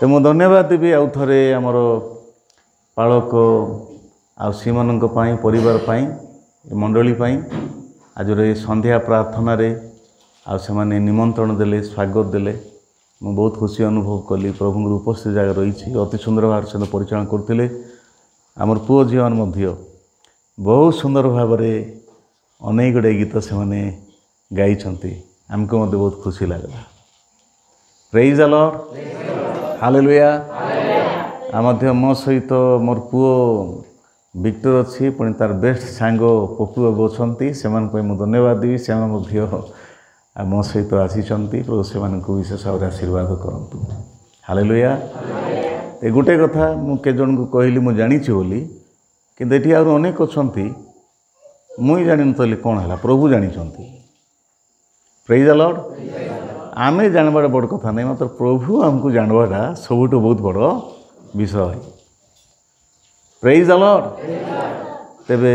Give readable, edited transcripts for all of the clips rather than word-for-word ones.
तो मु धन्यवाद देवी आउ थे आमर पालक आमन परिवार मंडली आज संध्या प्रार्थना रे से निमंत्रण देले स्वागत देले मु बहुत खुशी अनुभव कली प्रभु उपस्थित जगह रही अति सुंदर भाव से परिचालन करते आमर पुओ झील बहुत सुंदर भाव अनेक गुड़े गीत से गाई आमको मत बहुत खुशी लगला। Praise the lord hallelujah. मो सहित मोर पुओ विक्टर अच्छी पुणी तार बेस्ट सांग पपू बाबू अच्छा से धन्यवाद देवी से मो सहित आसी प्रभु से विशेष भाव आशीर्वाद करूँ। हालेलुया। गोटे कथा मुझे जन को कहली मुझे जानी बोली कि ये अनेक अच्छा मुई जानी नी कौन है प्रभु जानी। Praise the lord. आमे जानवार बड़ कथा नहीं मात्र प्रभु आमको जानवाटा सबुठ बहुत बड़ विषय। Praise the Lord. तेबे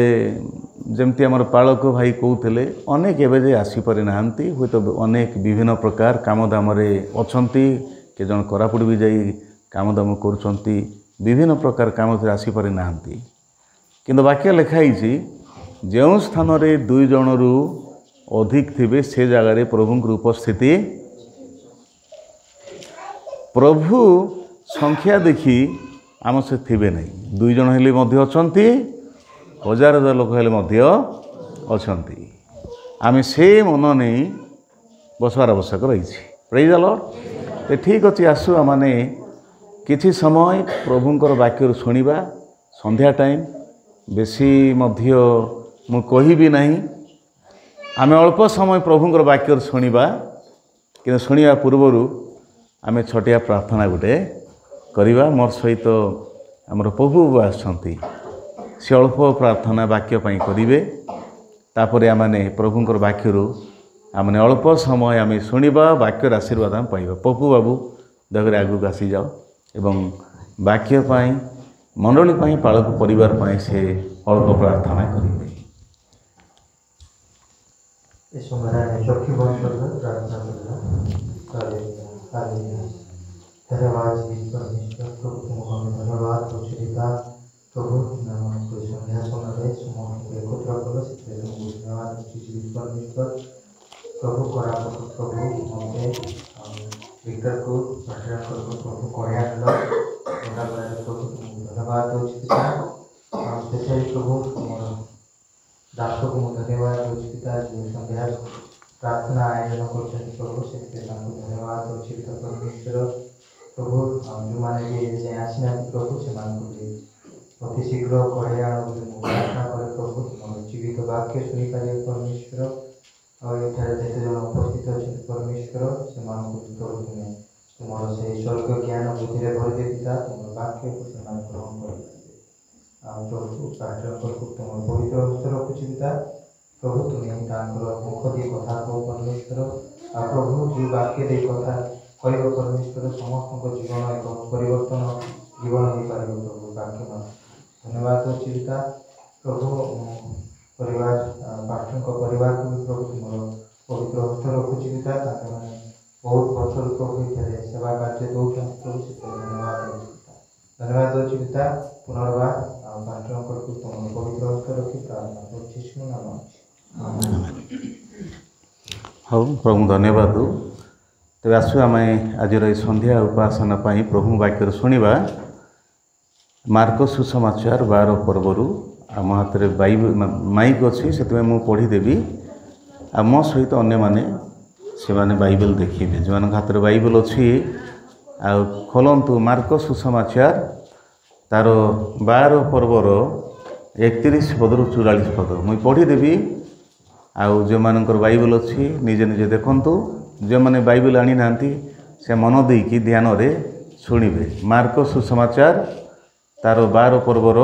जमती आमर पालक भाई कहते अनेक एवं आसीपारि ना हूँ तो अनेक विभिन्न प्रकार काम दाम अच्छा के जन कोरापुट भी जाई काम दाम कर विभिन्न प्रकार काम आसीपारि ना किंतु वाक्य लिखाई जो स्थान में 2 जन रु अधिक थे से जगार प्रभु उपस्थिति प्रभु संख्या देखी आम से थे नहीं 2 जन हेले अच्छा 1000 लोक हेले अच्छा आम से मन नहीं बसवार आवश्यक रही। Praise the Lord. ठीक अच्छे आसु आने किछि समय प्रभुंकर वाक्य शुणा संध्या टाइम बेसी मु कहि नहीं आम अल्प समय प्रभुंकर वाक्य शुणा कि शुणा पूर्वर आम छटिया प्रार्थना गोटे करवा मोर सहित आमर प्रभु आसछंती से अल्प प्रार्थना वाक्य करेंगे तापर आमने प्रभुंकर वाक्य आमने अल्प समय आम शुणा वाक्यर आशीर्वाद आम पाइबा। पपू बाबू दया आगू आसी जाओ एवं वाक्य मंडली पालक परिवार से अल्प प्रार्थना करेंगे। प्रभु नमस्ते संध्या समय समस्त एकत्र कल से धन्यवाद परमेश्वर प्रभु कोरापुट प्रभु मते विक्टर को पाठन कर प्रभु कोरिया प्रभु धन्यवाद स्पेशली प्रभु दास को धन्यवाद पिता जो संध्या प्रार्थना आयोजन कर प्रभु से धन्यवाद परमेश्वर प्रभु जो मैंने आसीना प्रभु से अति शीघ्र कड़े प्रार्थना करे प्रभु तुम जीवित वाक्य शुणी पारे परमेश्वर और जिते जन उपस्थित अच्छे परमेश्वर से प्रभु तुम्हें तुम से स्वर्ग ज्ञान बुद्धि भरदे पिता तुम वाक्य को ग्रहण कर प्रभु प्रार्थना कर तुम पवित्र हस्त रखुच पिता प्रभु तुम्हें मुख दी कथा कह परमेश्वर आ प्रभु जो वाक्य दे कथा कह परमेश्वर समस्त जीवन एक परिवर्तन जीवन हो पार प्रभु वाक्य धन्यवाद पिता प्रभु परिवार पाठन परिवार को भी प्रभु तुम पवित्र हस्त रखुच पिता बहुत वर्ष प्रभु सेवा कार्य दौरान प्रभु से धन्यवाद पिता पुनर्बार पाठन तुम पवित्र हस्त रखी प्रार्थना कर नाम। हाँ प्रभु धन्यवाद। तेज आसु आम आज संध्या उपासना प्रभु वाक्य शुणा मार्को सुसमाचार 12 पर्वर आम हाथ में माइक अच्छी से मुझे पढ़ीदेवी आ मो सहित अन्य माने से माने बाइबल देखिए जो हाथ में बाइबल अच्छी आ खोलतु मार्को सुसमाचार तार 12 पर्वर 31 पद रु 44 पद मुझे पढ़ीदेवी आउ जो मानकर बाइबल अच्छी निजे निजे देखंतु जो मैंने बाइबल आनी ना से मन देकी ध्यान रे शुणिबे। मार्को सुसमाचार तार 12 पर्वर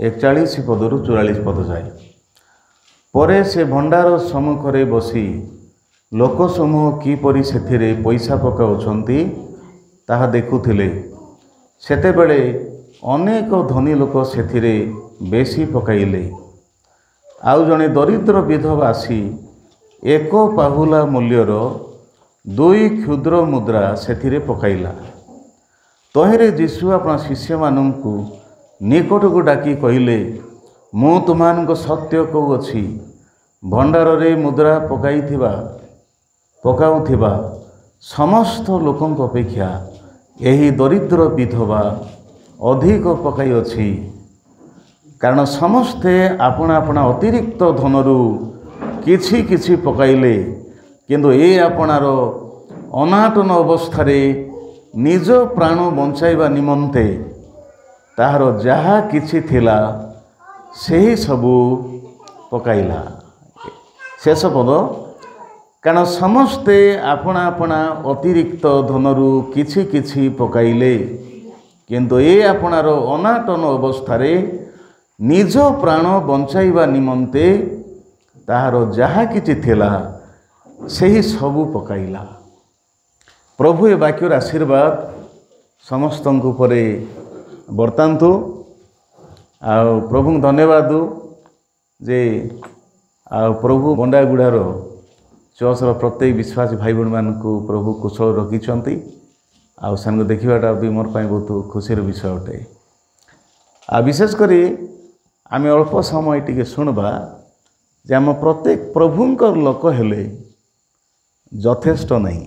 41 पद रु 44 पद जाए परे से भंडार सम्मुखरे बसी लोक समूह किपरि सेथिरे पैसा पकाउछंती ताहा देखुथिले सेतेबेले अनेक धनी लोक सेथिरे बेसी पकाइले आउ जणे दरिद्र विधवा आसी 1 पाहुला मूल्यर 2 क्षुद्र मुद्रा सेथिरे पकाइला तहिरे यीशु अपना शिष्य मानू निकट को डाकी कहले मु तुमको सत्य कहूँगी भंडार रे मुद्रा पकाउथिबा समस्त लोकों अपेक्षा यही दरिद्र विधवा अधिक पकाई अछि कारण समस्ते अपना अपना अतिरिक्त धनरू किछि किछि पकाइले किंतु ए आपणार अनाटन अवस्था निज प्राण बंचाइबा निमंते ताहार जहा किछि थिला सेही सबू पकाइला। शेष पद कारण समस्ते अपना अपना अतिरिक्त धनरू किछि किछि पकाइले किंतु ए आपणार अनाटन अवस्था निज प्राण बंचाइबा निमंते ताहार जहा किछि थिला सेही सबू पकाइला। प्रभु ए वाक्यर आशीर्वाद समस्तंक उपरे वर्तांतु आ प्रभु धन्यवाद जे आ प्रभु बंडागुड़ार चर्चर प्रत्येक विश्वासी भाई भौणी मानू प्रभु कुशल रखिंट आसान देखाटा भी मोर बहुत खुशीर विषय अटे। आ विशेषकर आम अल्प समय टी शुणवा जे आम प्रत्येक प्रभुंकर लोक हेले यथेष्ट नहीं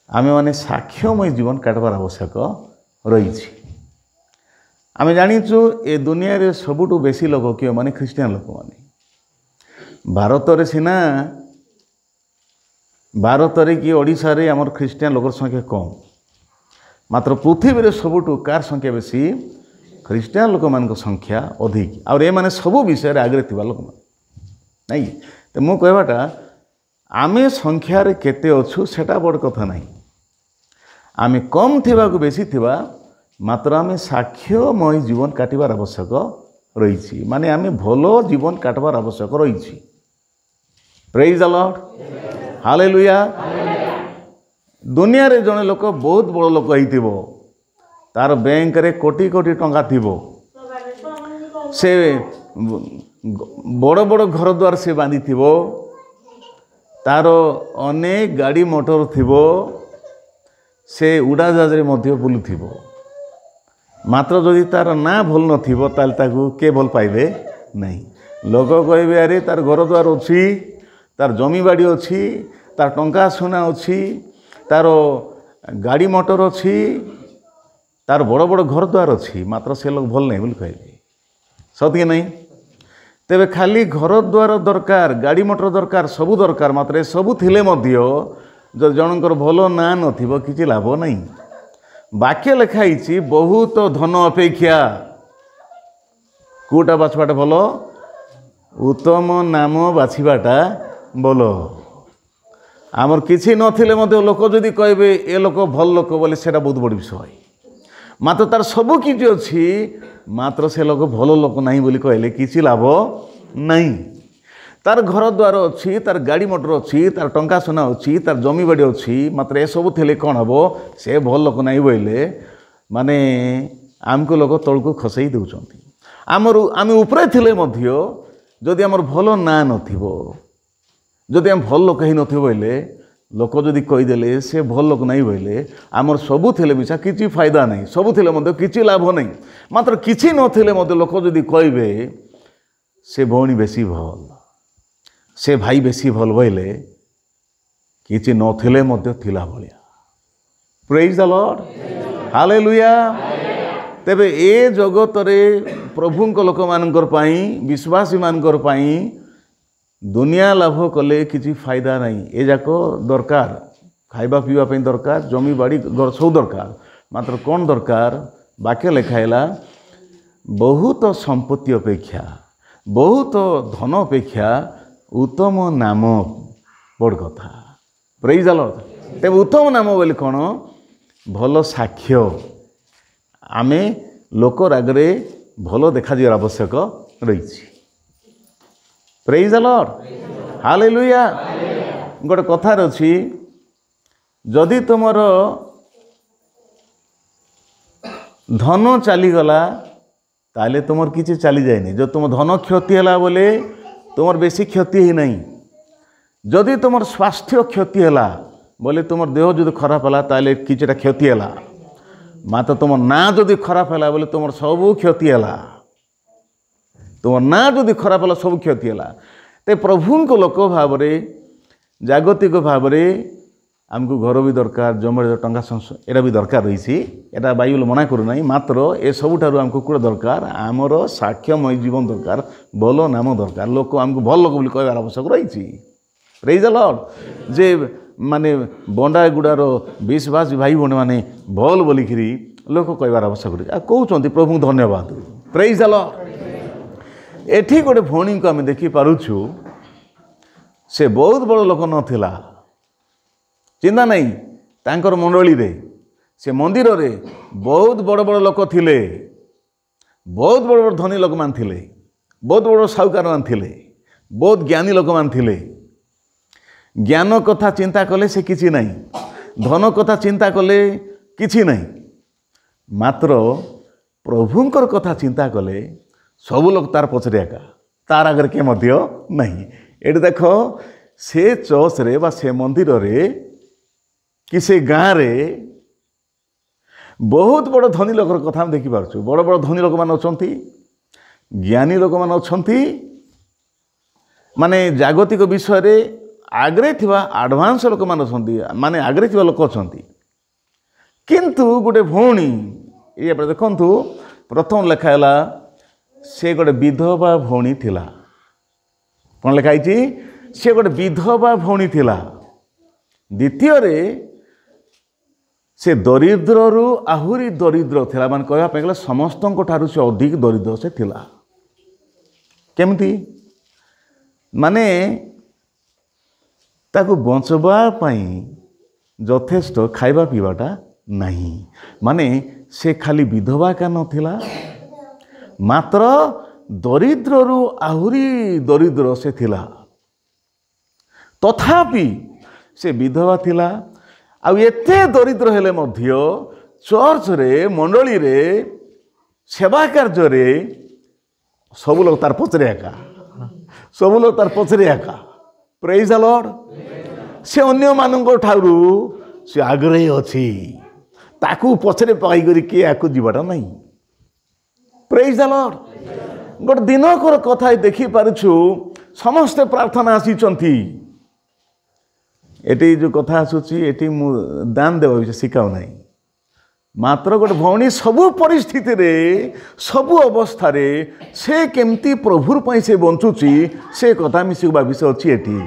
आम मैंने साक्ष्यमय जीवन काटबार आवश्यक रही। आम जाचु ए दुनिया रे सबुठु बेसी लोक किए माने ख्रीस्टियान लोक माने भारत रे सिना भारत रे कि ओडिशा रे आमर ख्रीस्टियान लोकर संख्या कम मात्र पृथ्वी रे सबुठु कार संख्या बेसी ख्रीस्टियान लोक मान संख्या अधिक और ये माने सबू विषय रे आगे थिबा लोक नहीं तो मु कहवाटा आमे संख्या रे केते अछु सेटा बड़ कथा नहीं आमे कम थिबा को बेसी थिबा मात्र आमे साक्ष्यमय जीवन काटिबार आवश्यक रही माने आमे भलो जीवन काटबार आवश्यक रही। Praise the lord hallelujah. दुनिया रे जने लोक बहुत बड़ लोक होइतिबो तार बैंक रे कोटी कोटी टंका थिबो से बड़ बड़ घर द्वार से बांधी थिबो तार अनेक गाड़ी मोटर थिबो से उड़ाजाहाज रे मध्य बुलुथिबो मात्र जदि तार ना भल नथिबो ताल ताकू के भल पाइबे नहीं। लोक कहबे अरे तार घर द्वार अछि तार जमी बाड़ी अछि तार टंका सोना अछि तार गाड़ी मोटर अछि तार बड़ बड़ घर द्वार अछि मात्र से लोग भल नहीं बोली कहबे सत कि नहीं। तेबे खाली घर द्वार दरकार गाड़ी मोटर दरकार सबू दरकार मात्र सबू थिले मध्य जो जनकर भलो ना नथिबो किछि लाभ नहीं। वाक्य लिखाई बहुत धन अपेक्षा कोटा बाछवाटा भलो उत्तम नाम बाछवाटा भलो आमर किछि नथिले मध्य लोक जदि कहबे ए लोक भल लोक बोले सेटा बहुत बड़ विषय मात्र तार सबू किछि अछि मात्र से लोक भल लोक नहीं बोली कहले किछि लाभ नहीं। तार घर द्वार अच्छी तार गाड़ी मोटर अच्छी तार टंका सोना अच्छी तार जमी बाड़ी अच्छी मात्र ए सब थे कौन हम से भल लोक नहीं बोले माने आमको लोक तलू खसई दौरान आमर आम उपरे थिले मध्य जदि आमर भल ना नथिबो जदि आम भल लोक ही नथिबो बोले लोक जदि कहीदेले से भल लोक नहीं बोले आमर सबू थिले मिशा किछि फायदा नहीं सबू थिले मध्य किछि लाभ नहीं मात्र किछि नथिले मध्य लोक जदि कहबे से भौणी बेसी भल से भाई बेसी भल बोले किछि नथिले मध्य थिला भलिया। Praise the lord hallelujah. तेबे ए जगत रे प्रभुंक लोक मानकर पाई विश्वासी मानकर पाई दुनिया लाभ कले किछि फायदा नहीं ए जाको दरकार खाइबा पीवा पे दरकार जमी बाड़ी घर सब दरकार मात्र कौन दरकार वाक्य लिखाइला बहुत संपत्ति अपेक्षा बहुत धन अपेक्षा उत्तम नाम बड़ कथा। Praise the Lord. तेबे उत्तम नाम बोले कौन भल साक्ष्य आमे लोक आगे भल देखा जा आवश्यक रही। Praise the lord hallelujah. गोटे कथार अछि जदि तुमर धन चलीगला ताले तुमर किसी चली जाए जो तुम धन क्षति है बोले तुमर बेसी क्षति ही नहीं जदि तुमर स्वास्थ्य क्षति है बोले तुमर देह जो खराब है ताले किछिटा क्षति है मात्र तुम ना जदि खराब है बोले तुम सब क्षति है तुम ना जदि खराब है सब क्षति है ते प्रभु को लोक भाव जागतिक भाव आमको घर भी दरकार जमी टंका एटा भी दरकार रही एटा बाइबल मना करूना मात्र ए सबुठार आमको कौन दरकार आमर साक्ष्यमय जीवन दरकार भल नाम दरकार लोक आमको भल लोक बोली कहबार आवश्यक रही प्रेज द लॉर्ड जे माने बंडा गुड़ार विश्वास भाई भौणी मैंने भल बोलिकी लोक कहबार आवश्यक रही कहते प्रभु धन्यवाद प्रेज द लॉर्ड एठी गोटे भौणी को आम देखिपुँ से बहुत बड़ लोक नथिला चिंता नहीं तांकर मंडली रे से मंदिर रे बहुत बड़ बड़ लोक थिले बहुत बड़ बड़ धनी लोक मान थिले बहुत बड़ साहूकार मान थिले बहुत ज्ञानी लोक मान थिले ज्ञान कथा चिंता कले से किछि नहीं धन कथा चिंता कले किछि नहीं मात्र प्रभुंकर कथा चिंता कले सब लोग तार पछरे एका तार आगे के मध्य नहीं एटी देख से चर्च रे बा से मंदिर रे कि से गाँव रे बहुत बड़ धनी लोक कथा हम देखी पार्छु बड़ बड़ धनी लोक मान अछंती ज्ञानी लोक मान अछंती माने जागतिक विषय रे आग्रे थिबा एडवांस लोक मान अछंती माने आग्रे थिबा लोक अछंती किंतु गोटे भौणी ये देखंतु प्रथम लेखाला से गोटे विधवा भौणी थिला कौन लिखाई से गोटे विधवा भौणी थिला द्वितीय रे से दरिद्र रु आहुरी दरिद्र थिला मान कहबा गले समस्त ठारू से अधिक दरिद्र से थिला केमती माने ताकू बंचवा पाई यथेष्ट खाइबा पीवाटा नहीं माने से खाली विधवा का नथिला मात्र दरिद्र रु आहुरी दरिद्र से थिला तथापि से विधवा थिला आ एते दरिद्र हेले मध्य चर्च रे मंडली रे सेवा कार्य रे सब लोग तार पचरे एका सब लोग तार पचरे एका प्रेज द लॉर्ड से अन्य मानक ठारू से आग्रही अछि ताकू पचरे पाई करी के आकू जीवाटा नहीं प्रेज द लॉर्ड गोटे दिनकर कथा देखि पारुछु समस्ते प्रार्थना आसीचंती एटी जो कथा आसुची एटी मु दान देवा विषय शिखाऊ नहीं मात्र गोटे भौणी सबु परिस्थिति रे सबु अवस्था रे से केमती प्रभुर पई से बंचुची से कथा मिसिबा विषय अछि eighty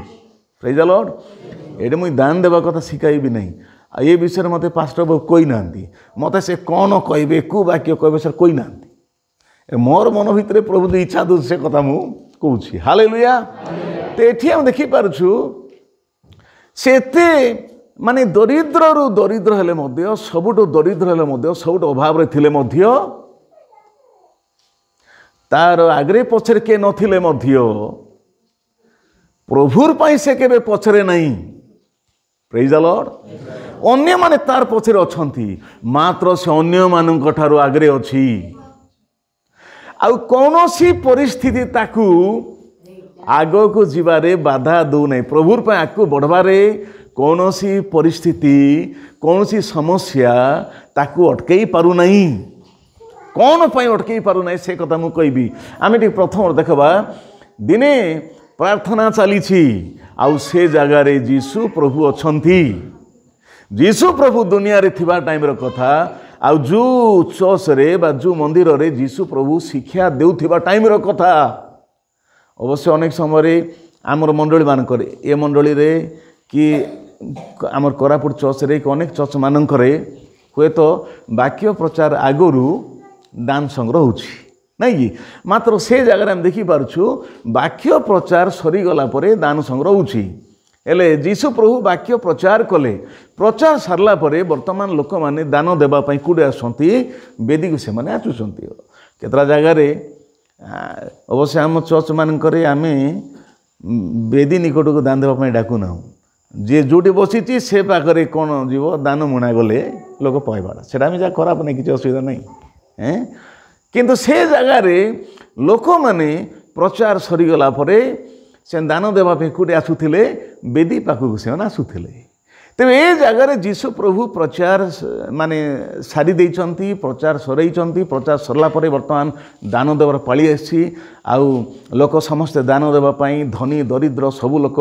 praise the lord eighty मु दान देवा कथा शिखाई भी नहीं आ ये विषय मते पास्टर बाबू कोई नांती मते से कोन कहबे को वाक्य कहबे सर कोई नांती मोर मन भितर प्रभु इच्छा दो से कथा मु कहूँ हालेलुया तो ये हम देखी पार्छु सेते माने दरिद्र रु दरिद्र हेले मध्य सबुठु दरिद्र हेले मध्य सबुठु अभाव रे थिले मध्य तार आग्रे पछरे के नथिले मध्य प्रभुर पई से केबे पछरे नहीं प्रेज द लॉर्ड अन्य माने तार पछरे अछंती मात्र से अन्य मानक ठारू आग्रे अछि आउ कौनसी परिस्थिति ताकू आगो को जीवारे बाधा दो नहीं प्रभुर पे आगू बढ़वारे कौनसी परिस्थिति कौनसी समस्या ताकू अटकई पारु नहीं कौन पाई अटकई पारु नहीं से कथा मु कहबी आमे ठीक प्रथम देखबा दिने प्रार्थना चली आउ से जगह रे जीशु प्रभु अछंती जीशु प्रभु दुनिया रे थिबा टाइम रो कथा आउ जो चर्च रे बा जो मंदिर रे जीशु प्रभु शिक्षा देउथिबा टाइम रो कथा अवश्य अनेक समय आमर मंडली मानक ए मंडली रे कि आमर कोरापुट चर्च रे अनेक चर्च मानक हुए तो वाक्य प्रचार आगरू दान संग्रह होछि नहीं कि मात्र से जगह हम देखी पारछु वाक्य प्रचार सरीगला परे दान संग्रह होछि हेले जीशु प्रभु वाक्य प्रचार कले प्रचार सारला परे वर्तमान लोक माने दान देबा पई कुडे आसंती वेदी को से माने आचुसंती केतरा जगह रे अवश्य आम चर्च मानक आमे वेदी निकट को दान देबा पई डाकू ना जे जोटी बसीची से पाखरे कौन जीव दान मुणा गले लोक पाइबाड़ा सेटा आम जा खराब नहीं किसी असुविधा नहीं हैं किंतु से जगह रे लोक माने प्रचार सरीगला परे से दान देवा पे कोटे आसुथिले वेदी पाखक से आसुथिले तेरे ए जगार जीशु प्रभु प्रचार माने सारी देइचंती प्रचार सरईचंती प्रचार सरला परे वर्तमान दान देवर पाली आसी आउ लोक समस्ते दान देवा पई धनी दरिद्र सब लोक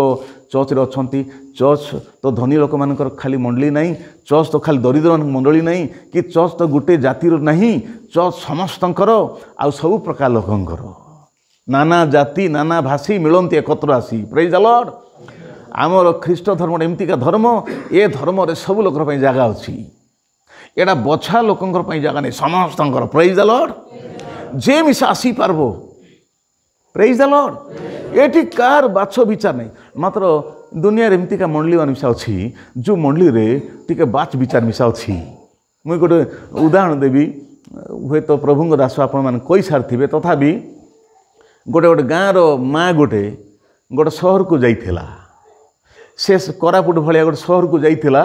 चर्च रे अछंती चर्च तो धनी लोक मानकर खाली मंडली नहीं चर्च तो खाली दरिद्र मंडली नहीं कि चर्च तो गोटे जातिर नहीं चर्च समस्तंकर आउ सब प्रकार लोकंकर नाना जाति नाना भाषी मिलती एकत्र आसी प्रेज द लॉर्ड आमर ख्रीष्ट धर्म एमतीका धर्म ए धर्म रे सब लोकर पई जागा अछि एडा बछा लोकंकर पई जागा नहीं समस्तंकर प्रेज द लॉर्ड जे मिसा आसी पारबो प्रेज द लॉर्ड एटी कार बाछो विचार नहीं मात्र दुनिया रे एमतीका मंडली मान मिसा अछि जो मंडली रे टिके बाछ विचार मिसा अछि मुई गोटे उदाहरण देबी हुए तो प्रभुंग दास आपण मान कई सारथिबे तथापि गोटे गोटे गाँ रो माँ गोटे गोटे सहर को जाइथिला से कोरापुट भलिया गोटे सहर को जाइथिला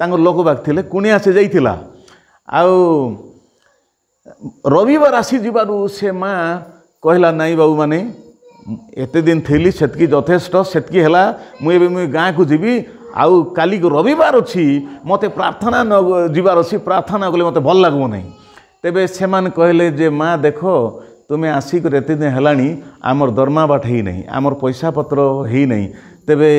तांको लोक बाक थिले कुणिया से जाइथिला आउ रविवार आसी जिबारु से माँ कहला नहीं बाबू माने एते दिन थिली सेतकी यथेष्ट सेतकी हला मुई गाँ को जीवी आउ काली को रविवार अछि मते प्रार्थना न जिबार अछि प्रार्थना गले मते भल लागबो नहीं तेबे सेमान कहले जे माँ देखो तुम्हें आसिक एते दिन हेलानी आमर दरमा बाट ही नहीं आमर पैसा पत्र ही नहीं तेबे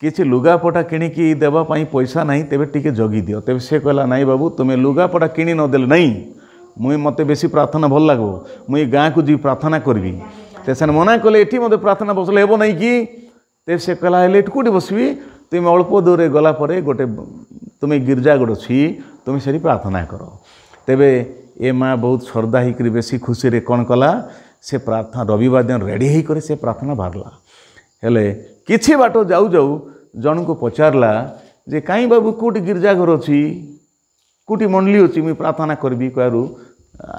किसी लुगापटा किणिकी देवाई पैसा नहीं तेबे टिके जगी दियो तेबे से कहला नहीं बाबू तुम्हें लुगापटा किणी नदेले नहीं मुई मते बेसी प्रार्थना भल लागो मुई गाँ को जी प्रार्थना करबी ते से मना कले एठी मते प्रार्थना बसले हेबो नहीं कि तेबे से कहला हेले एठी कोठी बसबी तुम अल्प दूर गला परे गोटे तुम्हें गिरजा गोटे छी तुम्हें सेठी प्रार्थना करो तेबे ए माँ बहुत श्रद्धा होकर बेसी खुशी रे कौन कला से प्रार्थना रविवार दिन रेडी होकर से प्रार्थना बाहरला हेले किछि बाट जाऊ जाऊ जन को पचारला जे कहीं बाबू कोटी गिरजा घर अच्छी कोटी मंडली अच्छी मुई प्रार्थना करबी कहू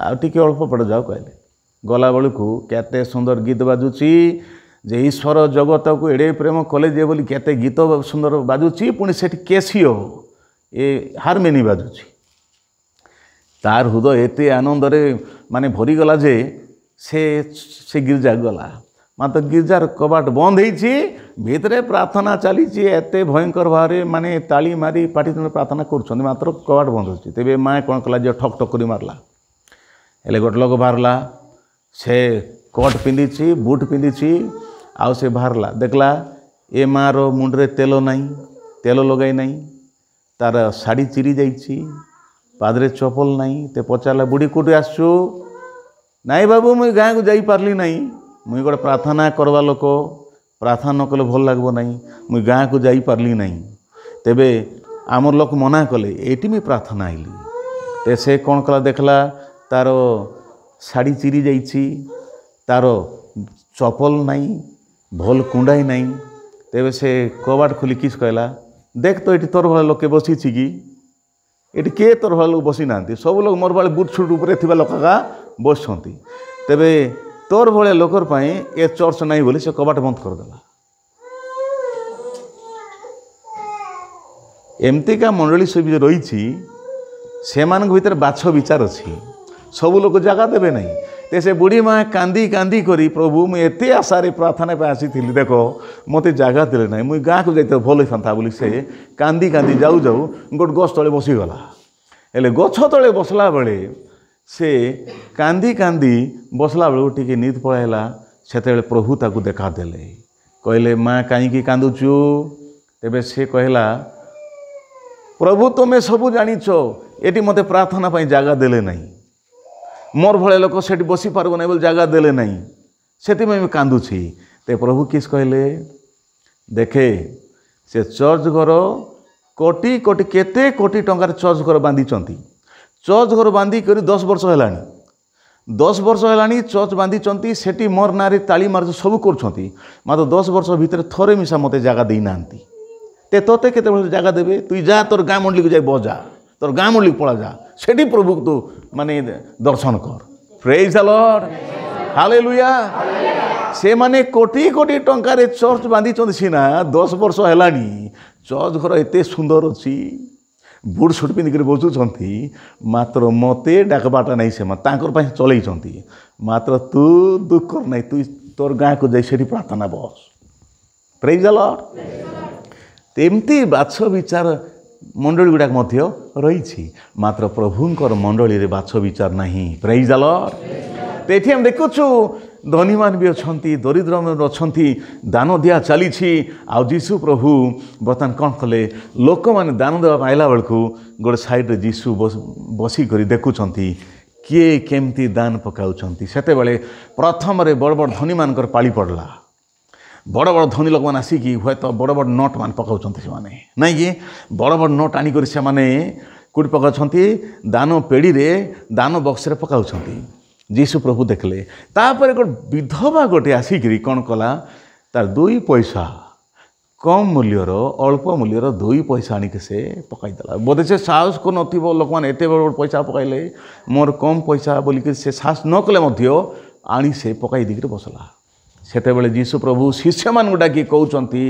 आटे अल्प पट जाओ कहले गला बेलू केते सुंदर गीत बाजुची जे ईश्वर जगत को एड़े प्रेम कले जे बोली केते गीत सुंदर बाजुची पुणी सेठी केसियो ए हारमोनी बाजुची तार हृदय एते आनंद रे माने भरीगला जे से गिरजा गला मात्र गिरजार कबाट बंद होईची भितरे प्रार्थना चली एते भयंकर भाव माने ताली मारी पाटी प्रार्थना कर मात्र कबाट बंद होची तेबे माँ कौन कला जे ठक ठक करी मारला हेले गोटे लोक बाहरला से कोट पिंधीची बूट पिंधीची आउ से बाहरला देखला ए माँ रो मुंडरे तेल नहीं तेल लगाई नहीं तार शाड़ी चिरी जाइची पादरे चपल नहीं ते पचारा बुढ़ी कोटी आसु नाई बाबू मुई गाँ को जाई पारली नहीं मुई गोटे प्रार्थना करवा लोक प्रार्थना न कले भल लागबो नहीं मुई गाँ को जाई पारली नहीं तेबे आमर लोक मना कले एटी मुई प्रार्थना आइली ते से कौन कला देखला तार शाड़ी चिरी जाइची तार चपल नहीं भल कुंडाई नहीं तेबे से कबाट खोली किस कहला देख तो ये तोर भाई लोक बसी कि ये किए तोर भाई लोग बसी ना सब लोग मोर भाई बुट छुट उपरे थिबा लोक का बसछंती तेबे तोर भाई लोकर पाई ए चर्च नहीं बोली से कबाट बंद करदेला एमतीका मंडली सब रही से भीतर बाछ विचार अच्छी सब लोग जगह देवे नहीं ते से बुढ़ी माँ कांदी कांदी करी प्रभु मुझे एते आशारे प्रार्थना पे आसी देखो मत जगह देले ना मुझे गाँव को जाते भल था बोली से कांदी कांदी जाऊ जाऊ गोटे गछ तले बसीगला हेले गछ तले बसला बेले से कांदी कांदी बसला बेलू टी नींद पଳାଇଲା सेते प्रभु ताकू देखा देले कहले माँ कहीं कांदुचु तेबे से कहला प्रभु तुम्हें सबू जानिछ एटी मते प्रार्थना पाई जगह देले नहीं मोर भले लोक से बसी पार्ब ना बोल जगह देले नहीं से कांदुची ते प्रभु किस कहले देखे से चर्च घर कोटी कोटी केते कोटी टंकार चर्च घर बांधी चर्च घर बांधी कर 10 वर्ष है 10 वर्ष है चर्च बांधी सेठी मोर ना ताली मार सब कर मात्र 10 वर्ष भितर थरे मिसा मते जगह देना ते तोते केते जगह देवे तु जा तोर गाँ मंडली को जाए बजा तोर गाँ मंडली पड़ा जा सेठी प्रभु को तू माने दर्शन कर प्रेज द लॉर्ड हालेलुया से माने कोटी कोटी टंकार चर्च बांधी सीना 10 वर्ष है चर्च घर एते सुंदर अच्छी बुट सुट पिंधिक बसुंट मात्र मते डाकबाटा नहीं से चलई मात्र तू दुख कर नहीं तू तोर गाँ को जाई सेठी प्रार्थना बस प्रेज द लॉर्ड तेमती बाछ विचार मंडली गुड़ाक मध्य रही मात्र प्रभुंकर मंडली रे बाछ विचार नहीं। Praise the Lord. तेठी हम देखुछु धनी मान भी अच्छी दरिद्र में अच्छी दान दिया चली आ जीशु प्रभु बर्तमान कौन कले लोक मैंने दान देवा आइला बेलू गोटे साइड रे जीशु बसिक देखुं किए केमती दान पकाउछंती। सेतेबेले प्रथम रे बड़ बड़ धनी मानकर पाली पड़ला। बड़ बड़ धनी लोक मैंने आसिकी हुए तो बड़ बड़ नोट मान पकाउछंती से माने नहीं कि बड़ बड़ नोट आनिक से माने कोटी पकाउछंती दान पेड़ी रे दान बक्स रे पकाउछंती। जीशु प्रभु देखले तापर एक विधवा गोटे आसिक कौन कला तार 2 पैसा कम मूल्यर अल्प मूल्यर 2 पैसा आनिक से पकईदेला। बोधे से साहस को नथिबो लोक माने एते बड़ पैसा पकाइले मोर कम पैसा बोलिक से साहस न कले मध्य आनी से पकाई दिकर बसला। सेतेबेले जीशु प्रभु शिष्य मान डाकी कहउचंती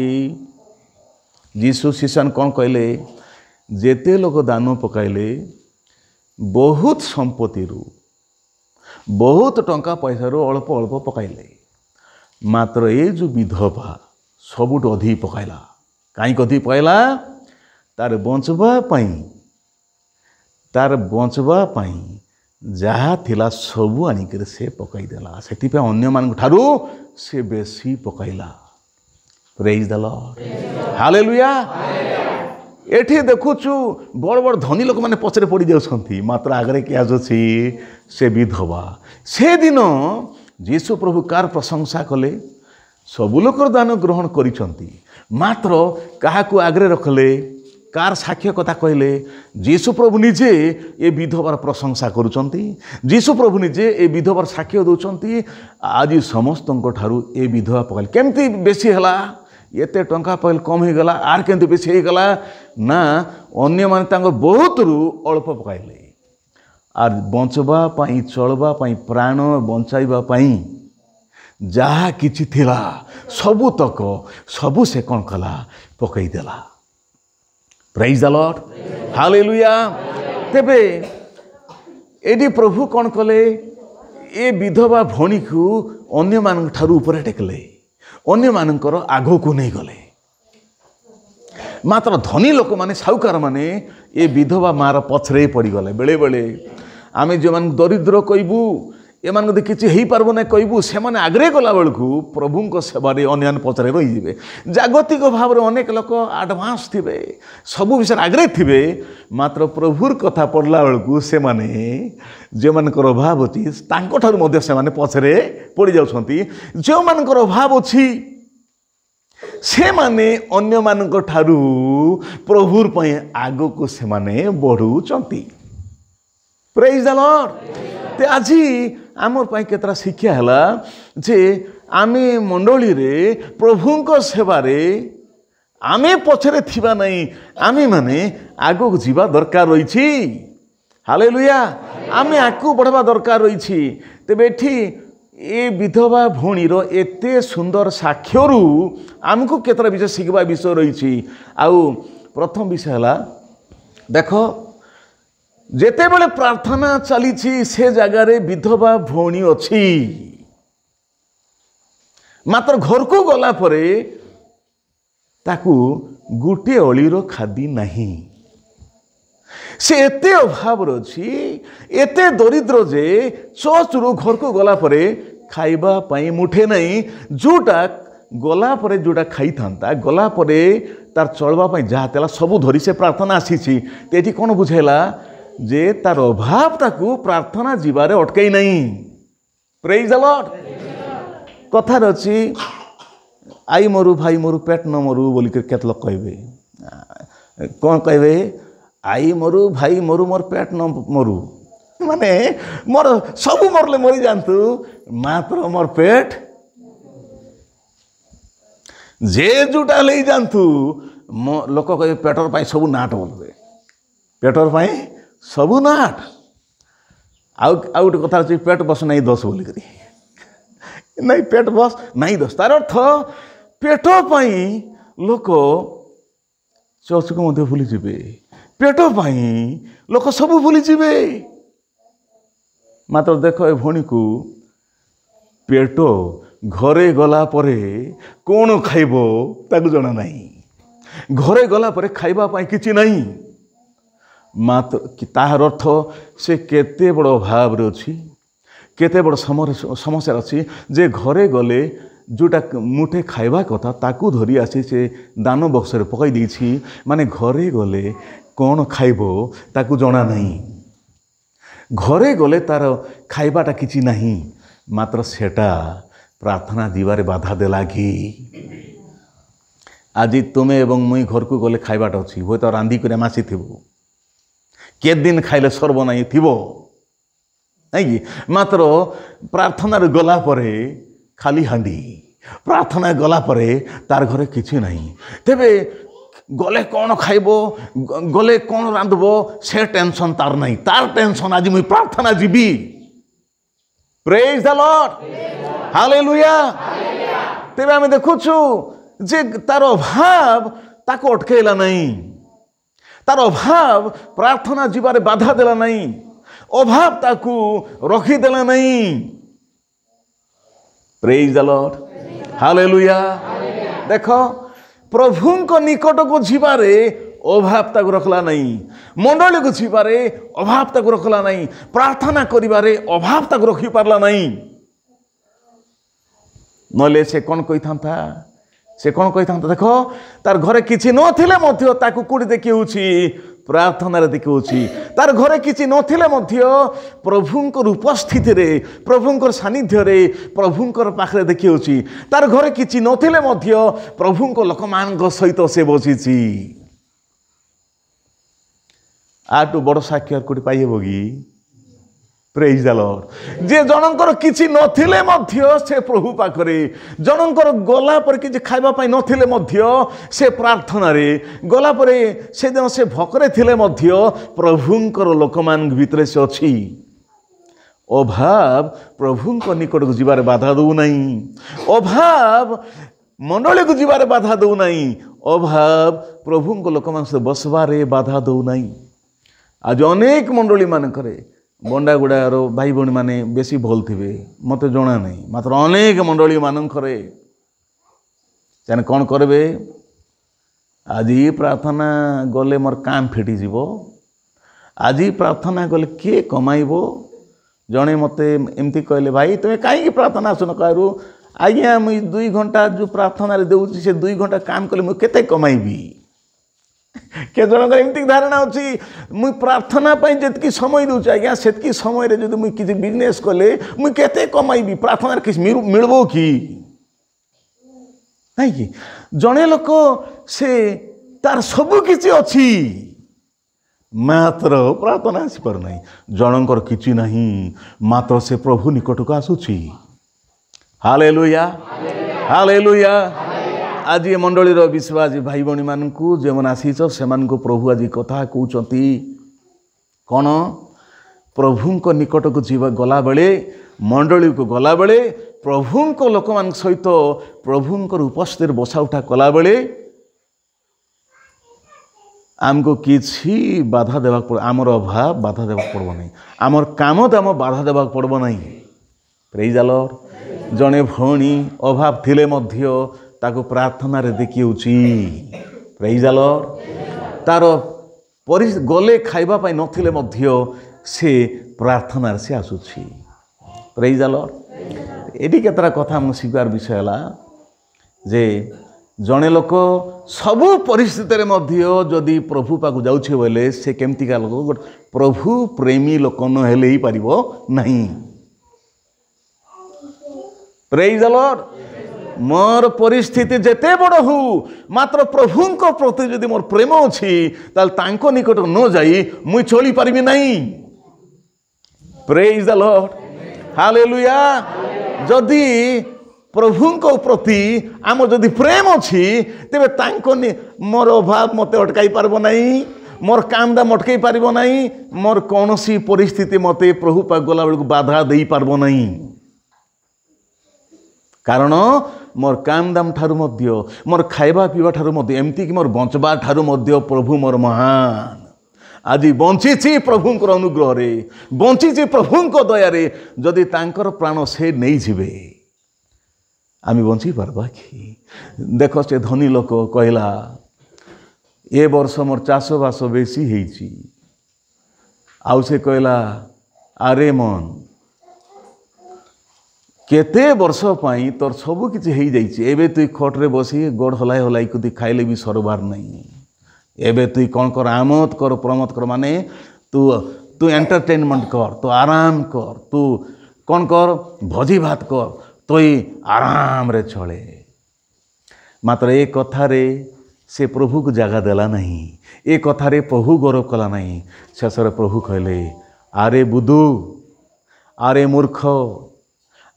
जीशु शिष्यन कौन कहले जेते लोक दान पकाइले बहुत संपत्ति रु बहुत टंका पैसा रू अल्प अल्प पकाइले मात्र ये जो विधवा सबुठ अधिक पकाइला। कहीं अधिक पकाइला तार बंचवा जहा थिला सबू आनिक से पकाईदेला। से अन्य मान ठारू से बेसी पकाइला। Praise the lord. हालेलुया। एठी देखुचु बड़ बड़ धनी लोक मैंने पछरे पड़ी जाउछंती मात्र आगरे किए आसुची से विधवा। से दिन जीशु प्रभु कार प्रशंसा कले सबु लोक दान ग्रहण करिसंती मात्र काहाकू आगरे रखले कार साक्ष्य कथा कहले जीशु प्रभु निजे ए विधवार प्रशंसा करुचंती। जीशु प्रभु निजे ए विधवार साक्ष्य दउचंती आज समस्त ठारू ए विधवा पकाइल केमती बेसी हला एते टंका पहले कम हो गला आर केमती बेसी हो गला ना अन्य माने तांको बहुत रु अल्प पकाइले आर बंचवा पाई चलवा पाई प्राण बंचाइबा पाई जहा किछि थिला सबु तक सबु से कौन कला पकई देला। Praise the lord. हालेलुया। तेबे एडी प्रभु कौन कले ए विधवा भणी को अन्य मान ठारू ऊपर टेकले अन्य मानकर आगो को नहीं गले मात्र धनी लोक माने साहुकार माने ए विधवा मार पछरे पड़ी गले। बेले बेले आमे जो मान दरिद्र कहबू एमान किसी हो पार्ब ना कहबू से माने आगरे गला बेलू प्रभु सेवारे अन्य पचरे रही जागतिक भाव में अनेक लोक आडभांस थे सबू विषय आगरे थे मात्र प्रभुर कथा पढ़ला बेलू से माने जो मानकर अभाव अच्छी से माने पछरे पड़ जाउछंती। जो मानकर अभाव अच्छी से माने अन्य मानक ठारू प्रभुर पई आगो को से माने बढ़ुचंती। Praise the Lord. ते आजी आमर पाई केतरा शिक्षा हला जे आमे मंडली रे प्रभुंको सेवारे आमे पछरे थिबा नहीं आमे माने आगो जीवा दरकार रही। हालेलुया। आमे आकू बढ़वा दरकार रही। तेबे एठी ए विधवा भणीर एते सुंदर साक्ष्यरू आमको केतरा विषय शिखबा विषय रही। आउ प्रथम विषय हला देखो जेते बेले प्रार्थना चली से जगार विधवा भौणी अच्छी मात्र घर को गला परे ताकू गोटे अलीर खादी नहीं। से एते अभाव अच्छी एते दरिद्र जे चर्च रु घर को गला परे खाइबा पाई मुठे नहीं जोटा गला परे जोटा खाई था गला परे तार चलवा पाई जहाँ तेला सबू धरी से प्रार्थना आसी तेठी कौन बुझेला जे तार अभाव ताकू प्रार्थना जीवारे अटकई नहीं। Praise the lord. कथार अच्छी आई मरु भाई मरु पेट न मरु बोलिक केते लोग कहबे कौन कहबे आई मरु भाई मरु मोर पेट न मरु माने मोर सबू मरले मरी जानतु मात्र मोर पेट जे जुटा ले जानतु लोक कहे पेटर पाई सबू नाट बोलबे पेटर पाई सबू नाट आउ गोटे कथा अच्छी पेट बस नहीं दस बोलिक नहीं पेट बस नहीं दस तार अर्थ पेट पाई लोक चर्च को मध्य भूली जीवे पेट पाई लोक सबू भूली जीवे मात्र देख ए भणी को पेट घरे गला परे कौन खाइबो ताकू जना नहीं घरे गला परे खाइबा पाई किछि नहीं मात्र ताहार अर्थ से केते बड़ अभाव रे अछि केते बड़ समस्या अछि जे घरे गले जोटा मुठे खाइबा कथा ताकू धरी आसी से दान बक्स रे पकाई देछि माने घरे गले कौन खाइबो ताकू जणा नहीं घरे गले तार खाइबाटा किछि नहीं मात्र सेटा प्रार्थना जीवारे बाधा देला कि आज तुमे एवं मुई घर को गले खाइबाटा अछि हो तो रांधी करे मासी थिबो के दिन खाइले सर्व नहीं थिबो नहीं मात्र प्रार्थना रे गला परे खाली हांडी प्रार्थना गला परे तार घरे किछि नहीं तेबे गले कौन खाइबो गले कौन रांधबो से टेंशन तार नहीं तार टेंशन आज मुई प्रार्थना जीवी प्रेज द लॉर्ड हालेलुया तेबे आमे देखुछु जे तार अभाव ताको अटकेला नहीं तार अभाव प्रार्थना जीवारे बाधा देला नहीं अभाव ताकू रखी देला नहीं प्रेज द लॉर्ड हालेलुया देखो प्रभु को निकट को जीवारे अभाव ताकू रखला नहीं मंडली को जीवारे अभाव ताकू रखला नहीं प्रार्थना करिबारे अभाव ताकू रखी पारला नहीं नले से कौन कही था से कौन कही था देखो तार घरे किछि नथिले मध्य ताकू कोडी देखि होछि प्रार्थना रे देखि होछि तार घरे किछि नथिले मध्य प्रभुंकर उपस्थिति रे प्रभुंकर सानिध्य रे प्रभुंकर पाखरे देखि होछि तार घरे किछि नथिले मध्य प्रभुंकर लोकमानक सहित से बसिछि आटू बड़ साक्षी कोडी पाइबो कि प्रेज द लॉर्ड जे जनकर किछि नथिले मध्य से प्रभु पाखरे जनकर गला पर किछि खाइबा पाई नथिले मध्य से प्रार्थना रे गला पर से दिन से भकरे थिले मध्य प्रभुंकर लोकमान भितरे से अछि अभाव प्रभुंक निकट को जीवारे बाधा दउ नहीं अभाव मंडली को जीवारे बाधा दउ नहीं अभाव प्रभुंक लोकमान से बसवारे बाधा दउ नहीं आज अनेक मंडली मान करे बंडा गुड़ार भाई भौणी मैंने बेसी भल थे मत जना नहीं मात्र अनेक मंडली मानकरे से कौन करेंगे आज प्रार्थना गले मोर काम फिटिज आज प्रार्थना गले किए कमाइबो जड़े मत एमती कहले भाई तुम्हें कहीं प्रार्थना आसुन कहू आज्ञा मुई 2 घंटा जो प्रार्थना देउछि से 2 घंटा काम कले मुई केते कमाइबी के जनक एमती धारणा अच्छी मुई प्रार्थना जितकी समय दूचे आज्ञा सेतकी समय रे जदि मुई किसी बिजनेस कले मुई केते कमाइबी प्रार्थना किस मिलबो कि नहीं कि जड़े लोक से तार सबु किछि अछि मात्र प्रार्थना आसी पार नहीं जनकर किछि नहीं मात्र से प्रभु निकट को आसुछि हालेलुया हालेलुया आज ये मंडली विश्वास भाई भौणी मानक जो मैंने आसीच से प्रभु आज कथा कहते कौन प्रभु को निकट को जीवा गला बेले मंडली को गला बेले प्रभु को लोक मान सहित प्रभुंकर उपस्थिति बसा उठा कला बेले आमको किसी बाधा देवा पड़ आमर अभाव बाधा देवा पड़ब नहीं आमर काम दाम बाधा देवा पड़ब नहीं प्रेज द लॉर्ड जड़े भौणी अभाव थिले मध्य ताको प्रार्थना रे देखि होछि प्रेज द लॉर्ड तार गले खाइबा पाई नथिले मध्य से प्रार्थना रे से आसुछि प्रेज द लॉर्ड एडी केतरा कथा हम शिकार विषय हला जे जड़े लोक सबु परिस्थिति मध्य जदि प्रभु पाक जाउछे बोले से केमतिका लोक प्रभु प्रेमी लोक न हेले ही पारिबो नहीं प्रेज द लॉर्ड मोर परिस्थिति जेते बड़ हो मात्र प्रभु को प्रति जदि मोर प्रेम अछि ताल तांको निकट न जाई मुई चली पारिबी नहीं प्रेज द लॉर्ड हालेलुया जदि प्रभु को प्रति आम जदि प्रेम अछि तेबे तांको मोर अभाव मते अटकाई पारबो नहीं मोर काम दाम अटकाई पारबो नहीं मोर कोनोसी परिस्थिति मते प्रभु पाक गला बेलू बाधा देई पारबो नहीं कारण मोर काम दाम ठारू मध्य मोर खाइबा पीवा ठारू मध्य एमती कि मोर बंचबा ठारू मध्य प्रभु मोर महान आज बंची प्रभुंकर अनुग्रह रे बंची प्रभुंक दया रे जदि तांकर प्राण से नहीं जिवे आमी बंची पारबा कि देख से धनी लोक कहला ए वर्ष मोर चाषबास बेसी होईची। आउ से कहला अरे मन केते वर्ष पाई तोर सब किछि हेई जाइछि, एबे तुई खटरे बसी गोड़ हलाई हलाई कुदी खाइले भी सरबार नहीं। एबे तुई कौन कर आमोद कर प्रमोद कर, माने तू तू एंटरटेनमेंट कर, तू आराम कर, तू कौन कर भोजी भात कर, तुई आराम रे चले। मात्र ए कथारे से प्रभु को जगह देला नहीं, ए कथारे प्रभु गौरव कला नहीं। शेषर प्रभु कहले अरे बुधु अरे मूर्ख,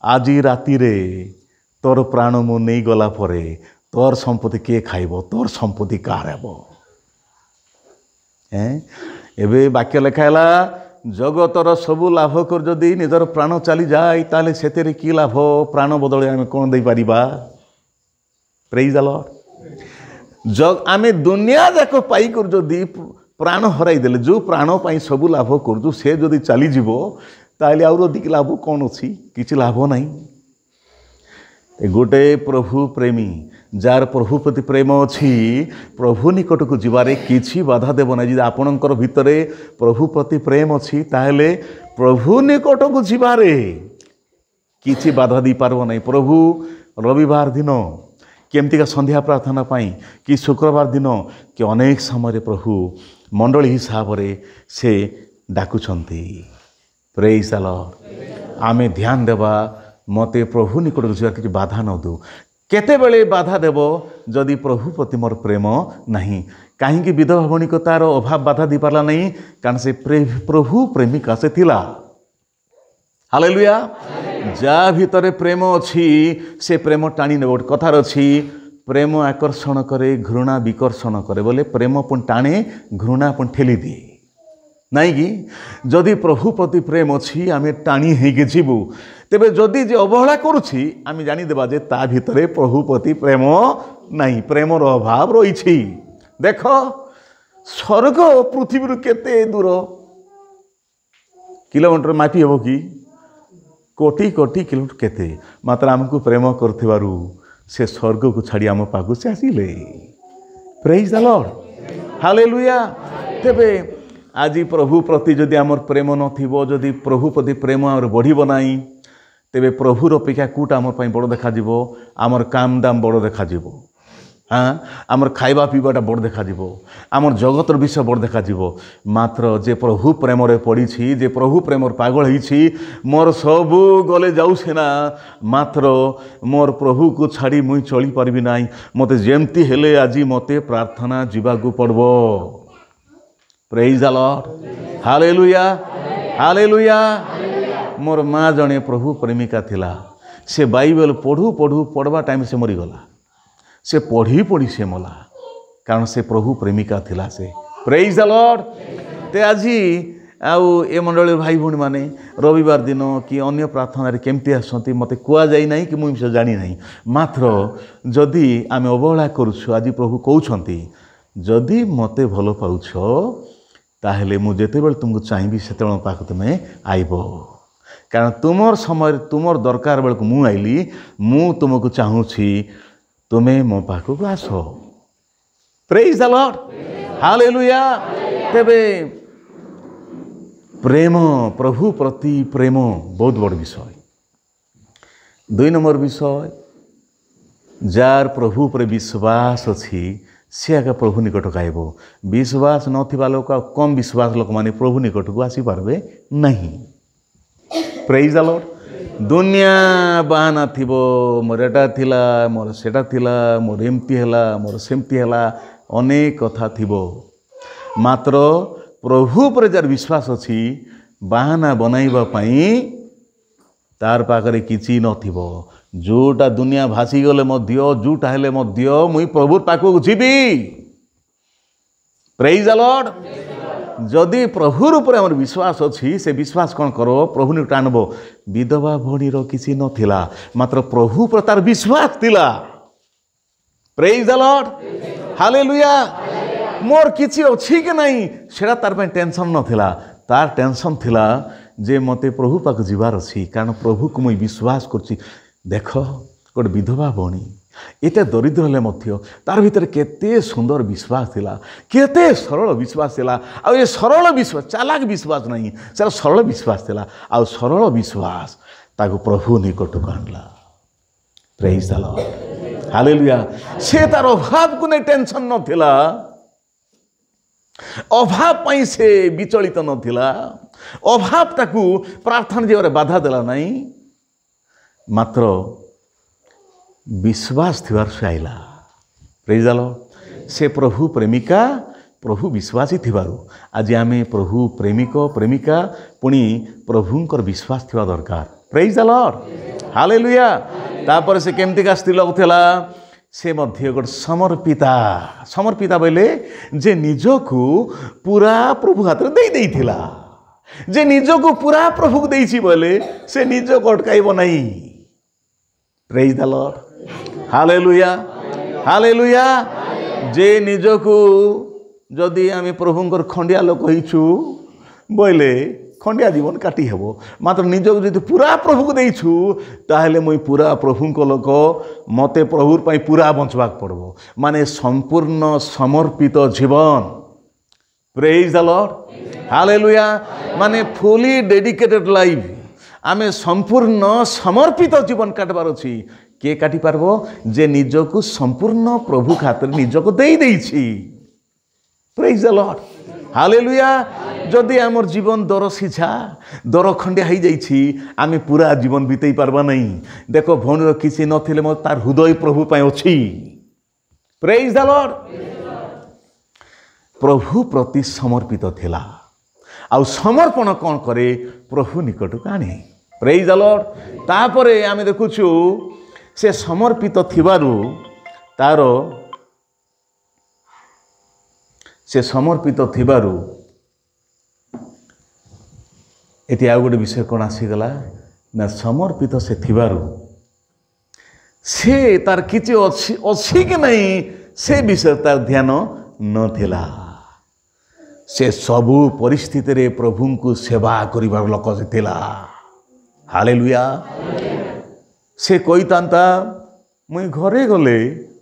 आजी राति रे तोर प्राण मु नहीं गला परे तोर संपत्ति किए खाइब, तोर संपत्ति कार हेब। एबे वाक्य लेखाला जगतर सबू लाभ कर जदि निजर प्राण चली जाए ताले सेतेरे की लाभ, प्राण बदले आमे कोन दे परिबा। Praise the lord. जग आमे दुनिया जाक पाई कर जदि प्राण हराई देले, जो प्राण पाई सबू लाभ कर से जदि चली जीवो ताले आउर अधिक लाभ कौन अच्छी, किछि लाभ नहीं। गोटे प्रभु प्रेमी जार प्रभु प्रति प्रेम अच्छी, प्रभु निकट को जीवारे किछि बाधा देव ना। यदि आपणकर भितरे प्रभु प्रति प्रेम अच्छी ताहेले प्रभु निकट को जीवारे किछि बाधा दी पारबो नहीं। प्रभु रविवार दिन केमतिका संध्या प्रार्थना पाई कि शुक्रवार दिन कि अनेक समय प्रभु मंडली हिसाब रे से डाकुछंती। Praise the lord. आमे ध्यान देवा मते प्रभु निकट को जीवार किछि बाधा न दो। केते बेले बाधा देव जदि प्रभु प्रति मोर प्रेम नहीं। कहीं विधवा भवनिक तार अभाव बाधा दी पारला नहीं, कारण से प्रभु प्रेमिका से थिला। हालेलुया। जा भितरे प्रेम अच्छी से प्रेम टाणी ने। गोटे कथार अच्छी प्रेम आकर्षण करे घृणा विकर्षण करे, बोले प्रेम पुन टाणे घृणा पुन ठेली दिए नहीं कि। जदि प्रभु प्रति प्रेम अच्छी आमे टाणी होइके जीवु, तेबे जदि जे अवहेला करुछि आमे जानी देबा जे ता भितरे प्रभु प्रति प्रेम नहीं, प्रेमर अभाव रही। देख स्वर्ग पृथ्वी केते दूर किलोमीटर मापी हेबो कि, कोटी कोटी किलोमीटर केते, मात्र आमको प्रेम करथिबारु से स्वर्ग को छाड़ी आम पाखु से आसिले। Praise the lord. हालेलुया। तेबे आज प्रभु प्रति जदि आमर प्रेम नथिबो, जदि प्रभु प्रति प्रेम आमर बढ़िबो नाही, तेबे प्रभुर अपेक्षा कूटा आमर पई बड़ देखा जीवो, आमर काम दाम बड़ देखा जीवो। हाँ, आमर खाइबा पीबाटा बड़ देखा जीवो, आमर जगतर विषय बड़ देखा जीवो। मात्र जे प्रभु प्रेम रे पड़ी, जे प्रभु प्रेम पागल होईछि, मोर सबू गले जाऊ सेना, मात्र मोर प्रभु को छाड़ी मुई चली पारबी नाही। मते जेमती हेले आज मते प्रार्थना जीवाकू पड़बो। Praise the lord. Hallelujah. Hallelujah. मोर माँ जने प्रभु प्रेमिका थिला, से बाइबल पढ़ू पढ़ू पढ़वा टाइम से मरीगला, से पढ़ी पढ़ी से मला, कारण से प्रभु प्रेमिका थिला से। Praise the Lord. ते आजी आउ ए मंडली भाई भूणी माने रविवार दिन कि अन्य प्रार्थना केमती आसती मते कुआ जाई नाही कि मुझे जानी नहीं। मात्र जदि आमे अवहेला करूछु, आज प्रभु कहउछंती जदि मते भलो पाउछ ताहेले मु जेतेबेले तुमको चाहिबी सेतेबेले पाख तुमे आइबो, कारण तुमर समय तुमर दरकार बेलको मु आइली, मु तुमको चाहूछि तुम्हें मो पाखक आस। Praise the lord. हालेलुया। तेबे प्रेम, प्रभु प्रति प्रेम बहुत बड़ विषय। 2 नंबर विषय, जार प्रभु पर विश्वास अच्छी से आगे प्रभु निकट आइबो। विश्वास नथिबा लोक, कम विश्वास लोक माने प्रभु निकट को आसी पारबे नहीं। Praise the Lord. दुनिया बहाना थिबो, मोर एटा थिला, मोर सेटा थिला, मोर एमती हैला, मोर सेमती हैला, अनेक कथा थिबो। मात्र प्रभु पर जार विश्वास अच्छी बहाना बनाइबा पई तार पाखरे किछि नथिबो। जोटा दुनिया भासी गले मध्य, जोटा हेले मध्य मुई प्रभु पाखक जीवी। Praise the Lord. जदि प्रभुर ऊपर आमर विश्वास अच्छी, से विश्वास कौन करो प्रभु निकट आनबो। विधवा भणीर किसी नथिला, मात्र प्रभु पर तार विश्वास थिला। Praise the lord. हालेलुया। मोर किछि अछि कि नहीं सेटा तार पे टेंशन नथिला, तार टेंशन थिला जे मते प्रभु पाक जीवार अछि, कारण प्रभु को मुई विश्वास करछि। देख गोटे विधवा भणी एते दरिद्र हेले मध्य तार भितर केते सुंदर विश्वास थिला, केते सरल विश्वास थिला। आ ये सरल विश्वास, चालाक विश्वास नहीं, सेरा सरल विश्वास थिला। आ सरल विश्वास ताको प्रभु निकट को आणला। Praise the lord, hallelujah. से तार अभाव को नहीं टेंशन न थिला, अभाव पाई से विचलित न थिला, अभाव ताकू प्रार्थना जीवन में बाधा देला नहीं, मात्र विश्वास थिवार से आइला। Praise the Lord. से प्रभु प्रेमिका, प्रभु विश्वासी थिवारु आज आमे प्रभु प्रेमिक प्रेमिका पुणी प्रभुंकर विश्वास थिवा दरकार। Praise the lord, hallelujah. तापर से केमतिका स्त्री लोक थिला, से मध्य गोटे समर्पिता। समर्पिता बोले जे निजको पूरा प्रभु हाथ में दे देइथिला, जे निजको पूरा प्रभु को देइछि बोले से निज को अटकाइब नहीं। Praise the lord, hallelujah, hallelujah. जे निजको जदि आम प्रभुंकर खंडिया लोक होइछु बोले खंडिया जीवन काटी हेबो, मात्र निजको जदि पूरा प्रभु को देइछु ताहेले मुई पूरा प्रभु को लोक, मते प्रभु पई पूरा बंचवाक पड़बो, माने संपूर्ण समर्पित जीवन। Praise the lord, hallelujah. माने फुली डेडिकेटेड लाइफ, आमे संपूर्ण समर्पित जीवन काटबार अछि। के काटी पारबो? जे निजको संपूर्ण प्रभु खातिर निजको देई देइछि। Praise the lord, hallelujah. जदि आमर जीवन दर सिझा दर खंडिया हो जाइछि, आमे पूरा जीवन बीतई पारबा नहीं। देखो भौणीर किसी नथिले मो तार हृदय प्रभु पई अछि। Praise the Lord. प्रभु प्रति समर्पित थिला, आउ समर्पण कौन करे? प्रभु निकट को आने। Praise the Lord. तापरे आमे देखुछु से समर्पित थिबारु तार से समर्पित थिबारु एटी आउ गोटे विषय कौन आसीगला ना, समर्पित से थिबारु से तार किछि अछि कि नहीं से विषय तार ध्यान न थिला। से सबु परिस्थिति रे प्रभु को सेवा करिबार लोक से थिला। हालेलुया। से कोई तांता मुई घरे गले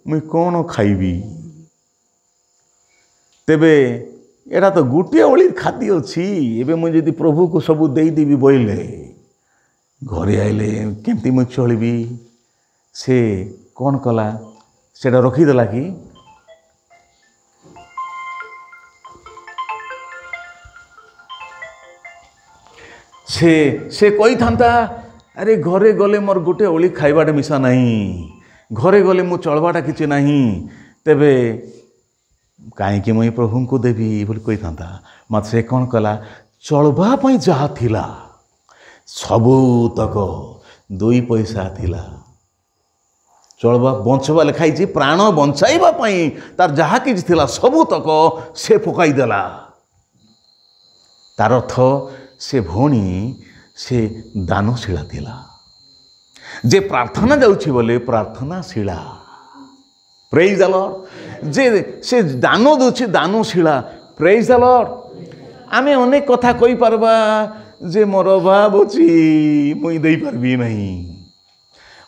मुई कौन खाइबी, तेबे एटा तो गोटे ओली खाद्य अच्छी, एबे मुझे यदि प्रभु को सबू दे देवी बोले घरे आइले केमती मुझे चलबी, से कौन कला सेटा रखीदेला कि से कही था अरे घरे गले मोर गोटे ओली खाइबाटा मिसा नहीं, घरे गले मु चलबाटा किछि नहीं, तेबे कहीं मुई प्रभु को देवी बोली कही था। मत से कौन कला चलबा पई जहा थिला सबू तक 2 पैसा थिला, चलबा बंचवा लिखाई प्राण बंचाइबा पई तार जहा किछि थिला सबू तक से पकाई देला। तार अर्थ से भौणी से दानशीला थिला, जे प्रार्थना जाउछि बोले प्रार्थनाशीला। Praise the lord. जे से दान दउछि दानशीला। Praise the lord. आमे अनेक कथा कहि पारबा जे मोर अभाव अछि मुई देई पारबी नहीं,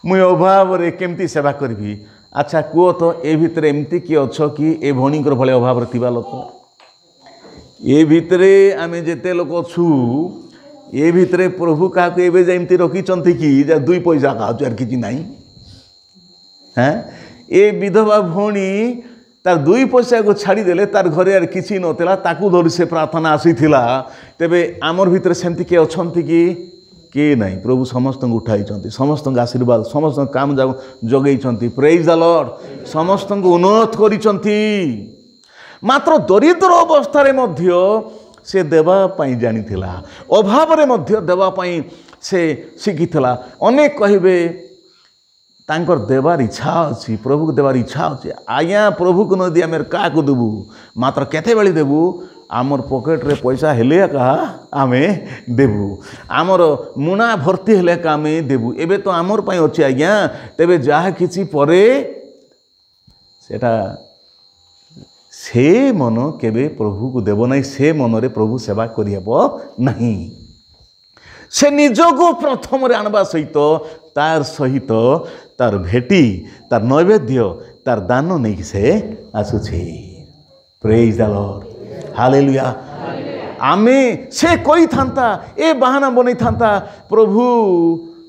मुई अभाव रे केमती सेवा करबी। अच्छा कुओ तो ए भितरे एमती कि अछ कि ए भौणीकर भले अभाव रे थिबा लोक, ए भितरे आमे जेते लोक अछु ए भितरे प्रभु क्या एवं जमती रखी कि 2 पैसा का किसी ना हाँ ए विधवा भौणी तार 2 पैसा को छाड़देले तार घरे यार किसी नला ताकू धरी से प्रार्थना आसी तेबे आमर भितर सेमती किए अच्छी कि किए ना प्रभु समस्त उठाई समस्त आशीर्वाद समस्त काम जगै। Praise the Lord. समस्त उन्नत करिसंती। मात्र दरिद्र अवस्था मध्य से देवाई जानी अभाव मध्य देवाई से शिखिला। अनेक कहे तांकर देवार इच्छा अच्छी प्रभु को देवार इच्छा अच्छी आज्ञा प्रभु को नदी आम क्या देवु मात्र केते बेले देवु आमर पॉकेट रे पैसा हेले कहा आमे देवु आमर मुना भर्ती हेले का आमे देवु एबे तो आमर पई अच्छी आज्ञा तेबे जहा किछि परे सेटा से मन केबे प्रभु को देव नहीं से मन रे प्रभु सेवा करिहेबो नहीं। से निजको प्रथम रे आनबा सहित तार सहित ତାର ଭେଟି ତାର ନୈବେଦ୍ୟ ତାର ଦାନ ନେଇକି ସେ ଆସୁଛି। ପ୍ରେଜ୍ ଦ ଲର୍ଡ, ହାଲେଲୁୟା। ଆମେ ସେ କହିଥାନ୍ତା, ଏ ବାହାନା ବନେଇଥାନ୍ତା, ପ୍ରଭୁ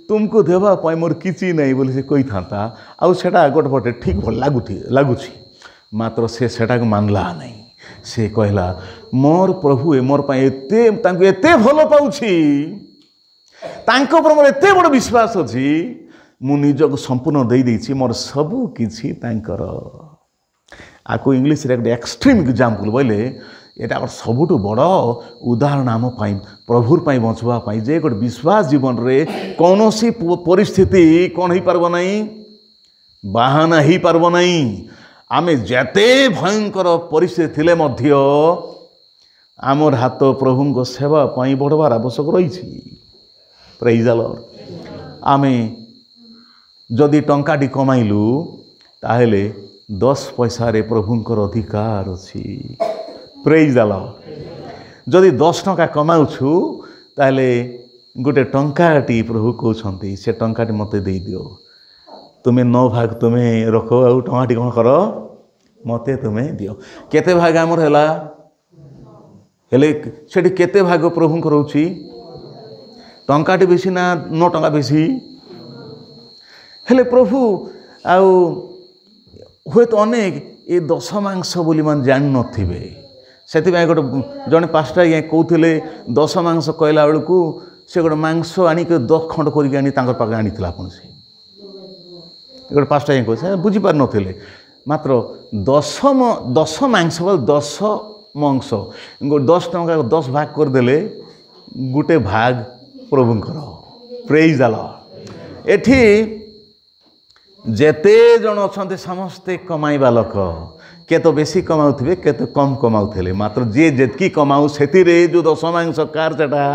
ତୁମକୁ ଦେବା ପାଇଁ ମୋର କିଛି ନାହିଁ ବୋଲି ସେ କହିଥାନ୍ତା, ଆଉ ସେଟା ଗୋଟେ ପଟେ ଠିକ୍ ଭଲ ଲାଗୁଛି, ମାତ୍ର ସେ ସେଟାକୁ ମାନିଲା ନାହିଁ। ସେ କହିଲା ମୋର ପ୍ରଭୁ ମୋର ପାଇଁ ତାଙ୍କୁ ଏତେ ଭଲ ପାଉଛି, ତାଙ୍କ ଉପରେ ମୋର ଏତେ ବଡ଼ ବିଶ୍ୱାସ ଅଛି, ମୁଁ ନିଜକୁ ସମ୍ପୂର୍ଣ୍ଣ ଦେଇଦେଇଛି, ମୋର ସବୁ କିଛି ତାଙ୍କର। ଆକୁ ଇଂଲିଶରେ ଗୋଟେ ଏକ୍ସଟ୍ରିମ୍ ଏକ୍ଜାମ୍ପଲ୍ ବୋଇଲେ ଏଇଟା ଗୋଟେ ସବୁଠୁ ବଡ଼ ଉଦାହରଣ ଆମ ପାଇଁ, ପ୍ରଭୁର ପାଇଁ ବଞ୍ଚିବା ପାଇଁ, ଯେ ଗୋଟେ ବିଶ୍ୱାସ ଜୀବନରେ କୌଣସି ପରିସ୍ଥିତି କ'ଣ ହେଇପାରିବ ନାହିଁ, ବାହାନା ହେଇପାରିବ ନାହିଁ। ଆମେ ଯେତେ ଭୟଙ୍କର ପରିସ୍ଥିତି ଥିଲେ ମଧ୍ୟ ଆମର ହାତ ପ୍ରଭୁଙ୍କ ସେବା ପାଇଁ ବଢ଼ିବାର ଆବଶ୍ୟକ ରହିଛି। ପ୍ରେଜ୍ ଦ ଲର୍ଡ। ଆମେ ଯଦି ଟଙ୍କାଟି କମାଇଲୁ ତାହେଲେ 10 ପଇସାରେ ପ୍ରଭୁଙ୍କର ଅଧିକାର ଅଛି। ପ୍ରେଜ୍ ଦ ଲର୍ଡ। ଯଦି 10 ଟଙ୍କା କମାଉଛୁ ତାହେଲେ ଗୋଟେ ଟଙ୍କାଟି ପ୍ରଭୁ କହୁଛନ୍ତି ସେ ଟଙ୍କାଟି ମୋତେ ଦେଇଦିଅ, ତୁମେ 9 ଭାଗ ତୁମେ ରଖ, ଆଉ ଟଙ୍କାଟି କ'ଣ କର ମୋତେ ତୁମେ ଦିଅ। କେତେ ଭାଗ ଆମର ହେଲା, ହେଲେ ସେଠି କେତେ ଭାଗ ପ୍ରଭୁଙ୍କ ରହୁଛି? ଟଙ୍କାଟି ବେଶୀ ନା 9 ଟଙ୍କା ବେଶୀ? ହେଲେ ପ୍ରଭୁ ଆଉ ହୁଏତ ଅନେକ ଏ ଦଶମାଂଶ ବୋଲି ମାନେ ଜାଣିନଥିବେ, ସେଥିପାଇଁ ଗୋଟେ ଜଣେ ପାଷ୍ଟର ଆଜ୍ଞା କହୁଥିଲେ ଦଶମାଂଶ କହିଲା ବେଳକୁ ସେ ଗୋଟେ ମାଂସ ଆଣିକି 10 ଖଣ୍ଡ କରିକି ଆଣି ତାଙ୍କର ପାଖରେ ଆଣିଥିଲା। ଆପଣ ସେ ଗୋଟେ ପାଷ୍ଟର ଆଜ୍ଞା କହୁছে ବୁଝିପାରିନଥିଲେ, ମାତ୍ର ଦଶ ମାଂସ ବୋଲେ 10 ମଂସ, 10 ଟଙ୍କା 10 ଭାଗ କରିଦେଲେ ଗୋଟେ ଭାଗ ପ୍ରଭୁଙ୍କର। ପ୍ରେଜ୍ ଦ ଲର୍ଡ। ଏଠି ଯେତେ ଜଣ ଅଛନ୍ତି ସମସ୍ତେ କମାଇବା ଲୋକ, କେତେ ବେଶୀ କମାଉଥିବେ କେତେ କମ୍ କମାଉଥିଲେ, ମାତ୍ର ଯିଏ ଯେତିକି କମାଉ ସେଥିରେ ଯେଉଁ ଦଶମାଂଶ କାର ସେଟା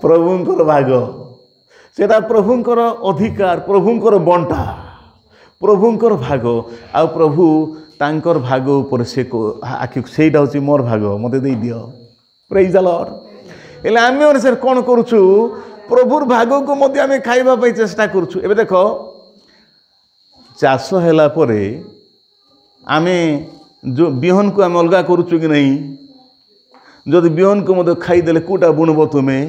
ପ୍ରଭୁଙ୍କର ଭାଗ, ସେଟା ପ୍ରଭୁଙ୍କର ଅଧିକାର, ପ୍ରଭୁଙ୍କର ବଣ୍ଟା, ପ୍ରଭୁଙ୍କର ଭାଗ। ଆଉ ପ୍ରଭୁ ତାଙ୍କର ଭାଗ ଉପରେ ସେ ସେଇଟା ହେଉଛି ମୋର ଭାଗ, ମୋତେ ଦେଇଦିଅ। ପ୍ରେଜ୍ ଦ ଲର୍ଡ। ହେଲେ ଆମେ ଅନୁସାରେ କ'ଣ କରୁଛୁ, ପ୍ରଭୁର ଭାଗକୁ ମଧ୍ୟ ଆମେ ଖାଇବା ପାଇଁ ଚେଷ୍ଟା କରୁଛୁ। ଏବେ ଦେଖ, ଚାଷ ହେଲା ପରେ ଆମେ ଯେଉଁ ବିହନକୁ ଆମେ ଅଲଗା କରୁଛୁ କି ନାହିଁ? ଯଦି ବିହନକୁ ମଧ୍ୟ ଖାଇଦେଲେ କେଉଁଟା ବୁଣିବ ତୁମେ?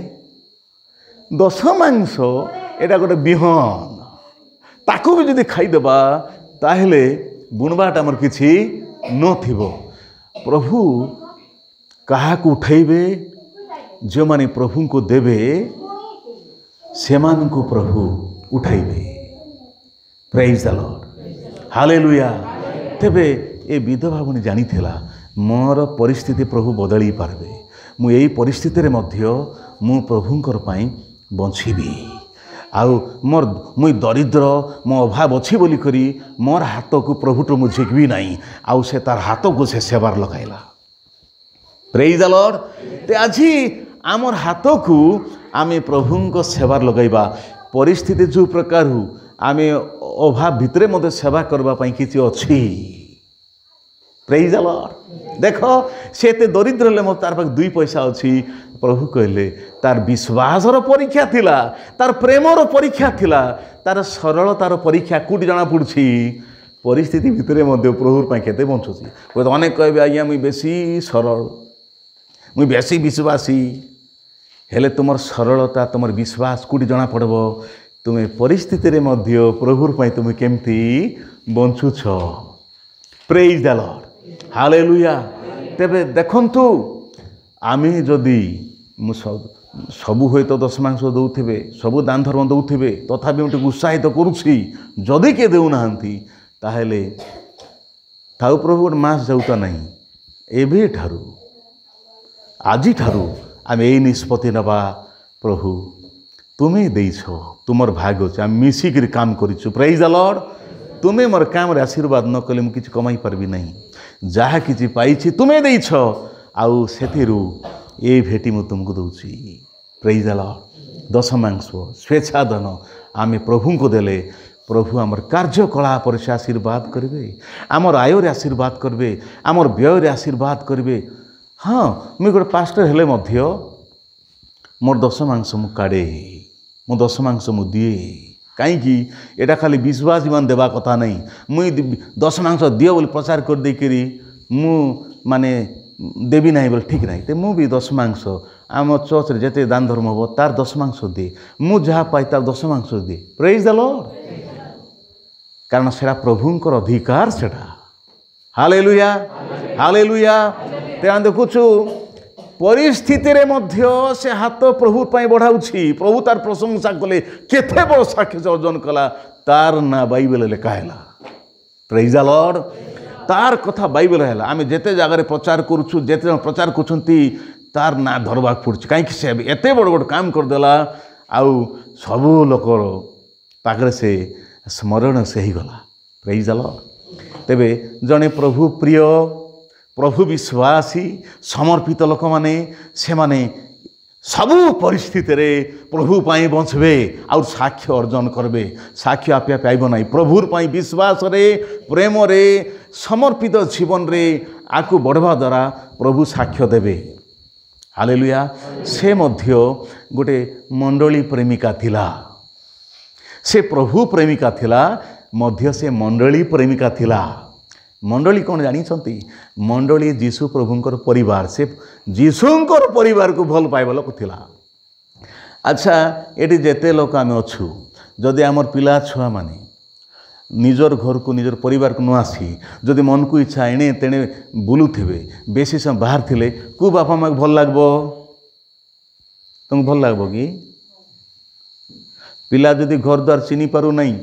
ଦଶମାଂଶ ଏଇଟା ଗୋଟେ ବିହନ, ତାକୁ ବି ଯଦି ଖାଇଦେବା ତାହେଲେ ବୁଣିବାଟା ଆମର କିଛି ନଥିବ। ପ୍ରଭୁ କାହାକୁ ଉଠାଇବେ? ଯେଉଁମାନେ ପ୍ରଭୁଙ୍କୁ ଦେବେ ସେମାନଙ୍କୁ ପ୍ରଭୁ ଉଠାଇବେ। ପ୍ରେଜ୍ ଦ ଲର୍ଡ, ହାଲେଲୁୟା। ତେବେ ଏ ବିଧବା ଭଉଣୀ ଜାଣିଥିଲା ମୋର ପରିସ୍ଥିତି ପ୍ରଭୁ ବଦଳେଇ ପାରିବେ, ମୁଁ ଏଇ ପରିସ୍ଥିତିରେ ମଧ୍ୟ ମୁଁ ପ୍ରଭୁଙ୍କର ପାଇଁ ବଞ୍ଚିବି, ଆଉ ମୁଇଁ ଦରିଦ୍ର, ମୋ ଅଭାବ ଅଛି ବୋଲିକରି ମୋର ହାତକୁ ପ୍ରଭୁଠୁ ମୁଁ ଝିକିବି ନାହିଁ, ଆଉ ସେ ତାର ହାତକୁ ସେ ସେବାର ଲଗାଇଲା। ପ୍ରେଜ୍ ଦ ଲର୍ଡ। ତେ ଆଜି ଆମର ହାତକୁ ଆମେ ପ୍ରଭୁଙ୍କ ସେବାର ଲଗାଇବା। ପରିସ୍ଥିତି ଯେଉଁ ପ୍ରକାରରୁ ଆମେ ଅଭାବ ଭିତରେ ମଧ୍ୟ ସେବା କରିବା ପାଇଁ କିଛି ଅଛି। ପ୍ରେଜ୍ ଦ ଲର୍ଡ। ଦେଖ, ସେ ଏତେ ଦରିଦ୍ର ହେଲେ ମୋ ତାର ପାଖେ 2 ପଇସା ଅଛି। ପ୍ରଭୁ କହିଲେ ତାର ବିଶ୍ୱାସର ପରୀକ୍ଷା ଥିଲା, ତାର ପ୍ରେମର ପରୀକ୍ଷା ଥିଲା, ତାର ସରଳତାର ପରୀକ୍ଷା। କେଉଁଠି ଜଣାପଡ଼ୁଛି? ପରିସ୍ଥିତି ଭିତରେ ମଧ୍ୟ ପ୍ରଭୁର ପାଇଁ କେତେ ବଞ୍ଚୁଛି। ଅନେକ କହିବେ ଆଜ୍ଞା ମୁଇଁ ବେଶୀ ସରଳ, ମୁଇଁ ବେଶୀ ବିଶ୍ୱାସୀ। ହେଲେ ତୁମର ସରଳତା, ତୁମର ବିଶ୍ୱାସ କେଉଁଠି ଜଣାପଡ଼ିବ? ତୁମେ ପରିସ୍ଥିତିରେ ମଧ୍ୟ ପ୍ରଭୁର ପାଇଁ ତୁମେ କେମିତି ବଞ୍ଚୁଛ। ପ୍ରେଜ୍ ଦ ଲର୍ଡ, ହାଲେଲୁୟା। ତେବେ ଦେଖନ୍ତୁ, ଆମେ ଯଦି ସବୁ ହୁଏତ ଦଶମାଂଶ ଦେଉଥିବେ, ସବୁ ଦାନ ଧର୍ମ ଦେଉଥିବେ, ତଥାପି ମୁଁ ଟିକେ ଉତ୍ସାହିତ କରୁଛି, ଯଦି କିଏ ଦେଉନାହାନ୍ତି ତାହେଲେ ଥାଉ ପ୍ରଭୁ, ଗୋଟେ ମାସ ଯାଉତା ନାହିଁ, ଏବେଠାରୁ ଆଜିଠାରୁ ଆମେ ଏଇ ନିଷ୍ପତ୍ତି ନେବା, ପ୍ରଭୁ ତୁମେ ଦେଇଛ, ତୁମର ଭାଗ ଅଛି, ଆମେ ମିଶିକିରି କାମ କରିଛୁ। ପ୍ରେଜ୍ ଦ ଲର୍ଡ। ତୁମେ ମୋର କାମରେ ଆଶୀର୍ବାଦ ନ କଲେ ମୁଁ କିଛି କମାଇ ପାରିବି ନାହିଁ। ଯାହା କିଛି ପାଇଛି ତୁମେ ଦେଇଛ, ଆଉ ସେଥିରୁ ଏ ଭେଟି ମୁଁ ତୁମକୁ ଦେଉଛି। ପ୍ରେଜ୍ ଦ ଲର୍ଡ। ଦଶମାଂଶ ସ୍ୱେଚ୍ଛାଦାନ ଆମେ ପ୍ରଭୁଙ୍କୁ ଦେଲେ ପ୍ରଭୁ ଆମର କାର୍ଯ୍ୟକଳାପରେ ସେ ଆଶୀର୍ବାଦ କରିବେ, ଆମର ଆୟରେ ଆଶୀର୍ବାଦ କରିବେ, ଆମର ବ୍ୟୟରେ ଆଶୀର୍ବାଦ କରିବେ। ହଁ, ମୁଁ ଗୋଟେ ପାଷ୍ଟର ହେଲେ ମଧ୍ୟ ମୋର ଦଶମାଂଶ ମୁଁ କାଢ଼େ, ମୁଁ ଦଶମାଂଶ ମୁଁ ଦିଏ। कहीं एटा खाली विश्वासी मान देवा कथा नहीं मुई दशमांश दियो बोली प्रचार कर देकरी मु माने देवी नहीं बोले ठीक नहीं तो मु भी दशमांश आम चर्च रे जेते दान धर्म हो तार दशमांश दे मु जहाँ पाई तार दशमांश दे प्रेज द लॉर्ड कारण सेटा प्रभुंकर अधिकार सेटा हालेलुया हालेलुया तेना देखुछु परिस्थिति रे मध्य से हाथ प्रभु पाई बढ़ाउछि प्रभु तार प्रशंसा कले केते बड़ साक्ष्य अर्जन कला तार ना बाइबल लेखा हैला प्रेज द लॉर्ड तार कथा बाइबल हैला आमे जेते जगह प्रचार करूछु जेते प्रचार करछंती तार ना धरबाक पड़छि काहे कि से एते बड़ बड़ काम कर देला आउ सबु लोकर पाखरे से स्मरण से ही गला प्रेज द लॉर्ड तेबे जने प्रभु प्रिय प्रभु विश्वासी समर्पित लोक माने से माने सबु परिस्थिति रे प्रभु पाई बंचबे और साक्ष्य अर्जन करबे साक्ष्य आपे पाइब नहीं प्रभुर पाई विश्वास रे प्रेम रे समर्पित जीवन रे आकु बढ़वा द्वारा प्रभु साक्ष्य देबे हालेलुया से मध्य गोटे मंडली प्रेमिका थिला से प्रभु प्रेमिका थिला मध्य से मंडली प्रेमिका थिला मंडली कौन जानी मंडली जीशु प्रभुंकर परिवार से जीशुंकर परिवार को भल पाइबा लोक थिला अच्छा एटी जेते लोक आम अच्छु जदि आमर पिला छुआ माने निजर घर को निजर परिवार को न आसी जदि मन को इच्छा एणे तेणे बुलुथिबे बेसी समय बाहर थिले को बापा माँ भल लागबो तुमको भल लागबो कि पिला जदि घर द्वार चिनी पारु नहीं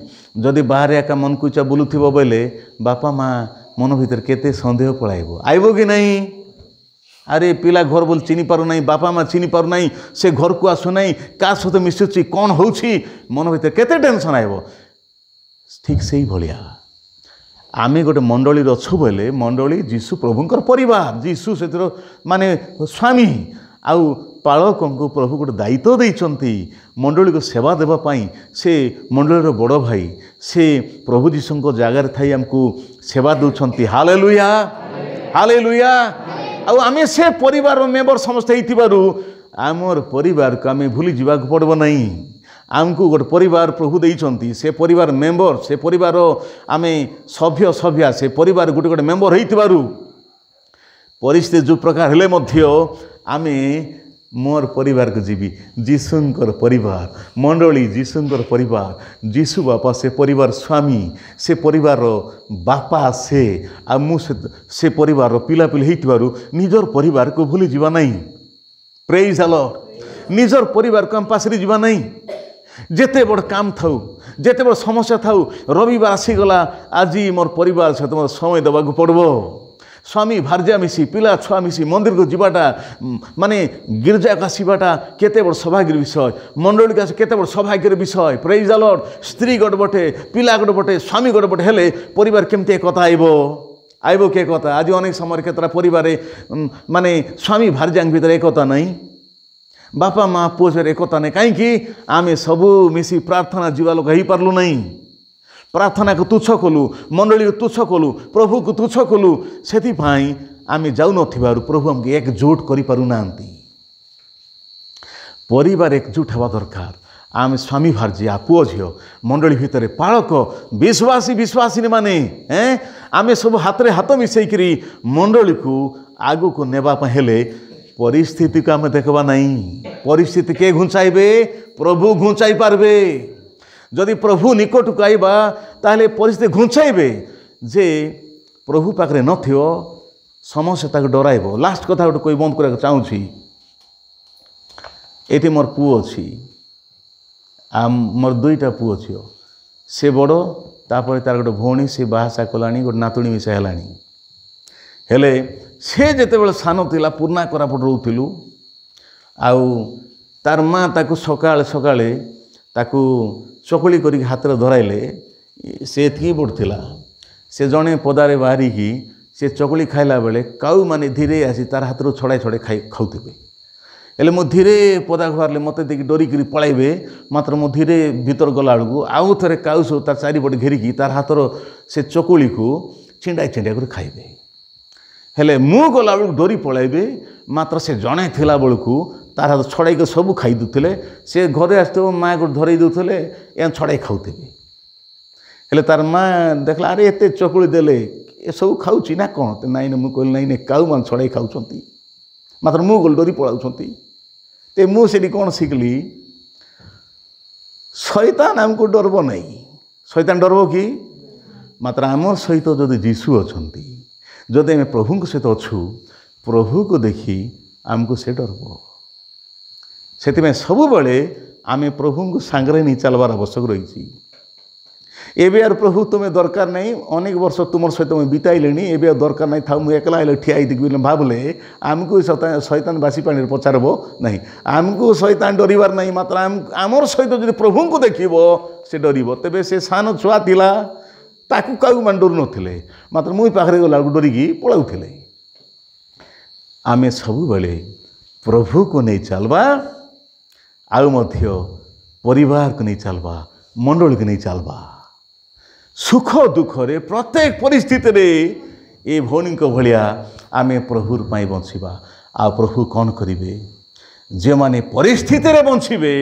जदि बाहर एका मन को इच्छा बुलुथिबो बोले बापा माँ मन भीतर केते संदेह पड़ाइबो आइबो कि नहीं अरे पिला घर बोल चिनी पारु नहीं बापा माँ चिनी पारु नहीं से घर को आसु नहीं का सहित मिशुची कौन होउछि मन भीतर केते टेंशन आइबो ठीक से ही भलिया आमे गोटे मंडली अच्छु बोले मंडली जीशु प्रभुंकर परिवार जीशु से माने स्वामी आउ पालकों को प्रभु गोटे दायित्व देइचंती मंडली को सेवा देवा पाई से मंडलीर बड़ भाई से प्रभु जीशु को जगार थाई हमको सेवा दउछंती हालेलुया हालेलुया आउ आमे से परिवार मेंबर समस्त हेतिबारु आमर परिवार को आमे भूली जीवा को पड़बो नहीं आमको गोटे परिवार प्रभु देइचंती से परिवार मेंबर से परिवार आमे सभ्य सभ्या से परिवार गोटे गोटे मेंबर हेतिबारु परिस्थिति जो प्रकार हेले मध्य आमे मोर परिवार को जीवी जीशुंकर परिवार मंडली जीशुंकर परिवार जीशु बापा से परिवार स्वामी से परिवार बापा से आ मु से परिवार पिला पिली हेतिबारु निजर परिवार को भूली जीवा नहीं प्रेज द लॉर्ड निजर परिवार को हम पासरी जीवा नहीं जेते बड़ काम थाउ जेते बड़ समस्या थाउ रविवार आसीगला आज मोर परिवार सहित मोर समय देवाक पड़बो स्वामी भार्या मिसी पिला छुआ मिसी मंदिर को जीवाटा माने गिरजा को आसवाटा केते बड़ सौभाग्यर विषय मंडली का केते बड़ सौभाग्यर विषय प्रेज द लॉर्ड स्त्री गोटे बटे पिला गोटे बटे स्वामी गोटे बटे हेले परिवार केमती एकता आइबो के एकता आज अनेक समय केतरा परिवार माने स्वामी भार्या भीतर एकता नहीं बापा माँ पुओ से एकता नहीं कहीं आमे सबू मिसी प्रार्थना जीवा लोक हो पार्लु नहीं प्रार्थना को तुच्छ कलु मंडली को तुच्छ कलु प्रभु को तुच्छ कलु से आमे जाऊ नथिबारु प्रभु हमके एकजुट करि पारु नांती परिवार एकजुट हवा दरकार आमे स्वामी भार्या पुओ झियो मंडली भितर पालक विश्वासी विश्वासिनी माने आमे सब हाथ रे हाथ मिसई करी मंडली को आगु को नेबा हेले परिस्थिति को आम देखा नहीं परिस्थिति के घुंचाइबे प्रभु घुंचाई पारबे जदि प्रभु निकट को आइबा ताहले परिस्थिति घुंचाइबे जे प्रभु पाखरे नथियो समस्या ताको डराइबो लास्ट कथा गोटे कोई बंद करके चाहूँगी एटी मोर पुओ अछि आ मोर दुईटा पुओ छियो से बड़ तापर तार गोटे भौणी से बाहासा कलानी गोटे नातुणी मिसा हेलानी हेले से जेते बेले सान थिला पुरना कोरापुट रोथिलु आउ तार माँ ताकू सकाळे सकाळे ताकू चकुली करी हाथ में धराइले से एतकी बुड़थिला से जड़े पदारे बाहरिकी से चकुली खाइला बेले काऊ माने धीरे आसी तार हाथ रो छड़ाई छड़ाई खाऊथिबे हेले मो धीरे पदा बाहरले मते देखि डरिकी पलाइबे मात्र मो धीरे भीतर गला बेलू आउ थे काऊ सब तार चारिपटे घेरिकी तार हाथर से चकुली को छिंडा छिंडा कर खाइबे हेले मु गला बेलू डरी पलाइबे मात्र से जड़े थिला बेलू तार हाथ छड़ाई सब खाई दूले से घरे आसो माँ को धरई दूले ए छड़ाई खाऊे हेले तार माँ देखला अरे एत चकुड़ी देले ए सब खाऊँ ना कौन नाई मुझे कहली नाई नहीं काऊ मान छड़ाई खाऊँ मात्र मु गोल डरी पलाऊँ ते मुझे कौन शिखली शैतान आमको डरब नहीं शैतान डरब कि मात्र आमर सहित जदि जीशु अच्छा जदि आम प्रभु सहित अच्छु प्रभु को देखी आमको से डरब से सब बड़े आम प्रभु को सांगे नहीं चलवार आवश्यक रही एवं यार प्रभु तुम्हें दरकार नहीं अनेक वर्ष तुम सहित मुझे बिताइले एवं दरकार नहीं था मुझे एकला हेल्ले ठिया भावले आमको शैतान बासी पानी पचारब नहीं आमको शैतान डरबार नहीं मात्र आमर सहित जो प्रभु को देखब से डरब तेरे से सान छुआ थिला ताकू काऊ मान डर नथिले मात्र मुई पाखरे गला डरिकी पलाउथिले आमे सब बेले प्रभु को नहीं चलवा आउ मध्य परिवार को नहीं चलवा मंडल को नहीं चलवा सुख दुख रे प्रत्येक परिस्थिति रे ए भौणी भाया आमे प्रभुर पाई बंचिबा आ प्रभु कौन करिवे जे माने परिस्थिति रे बंचिबे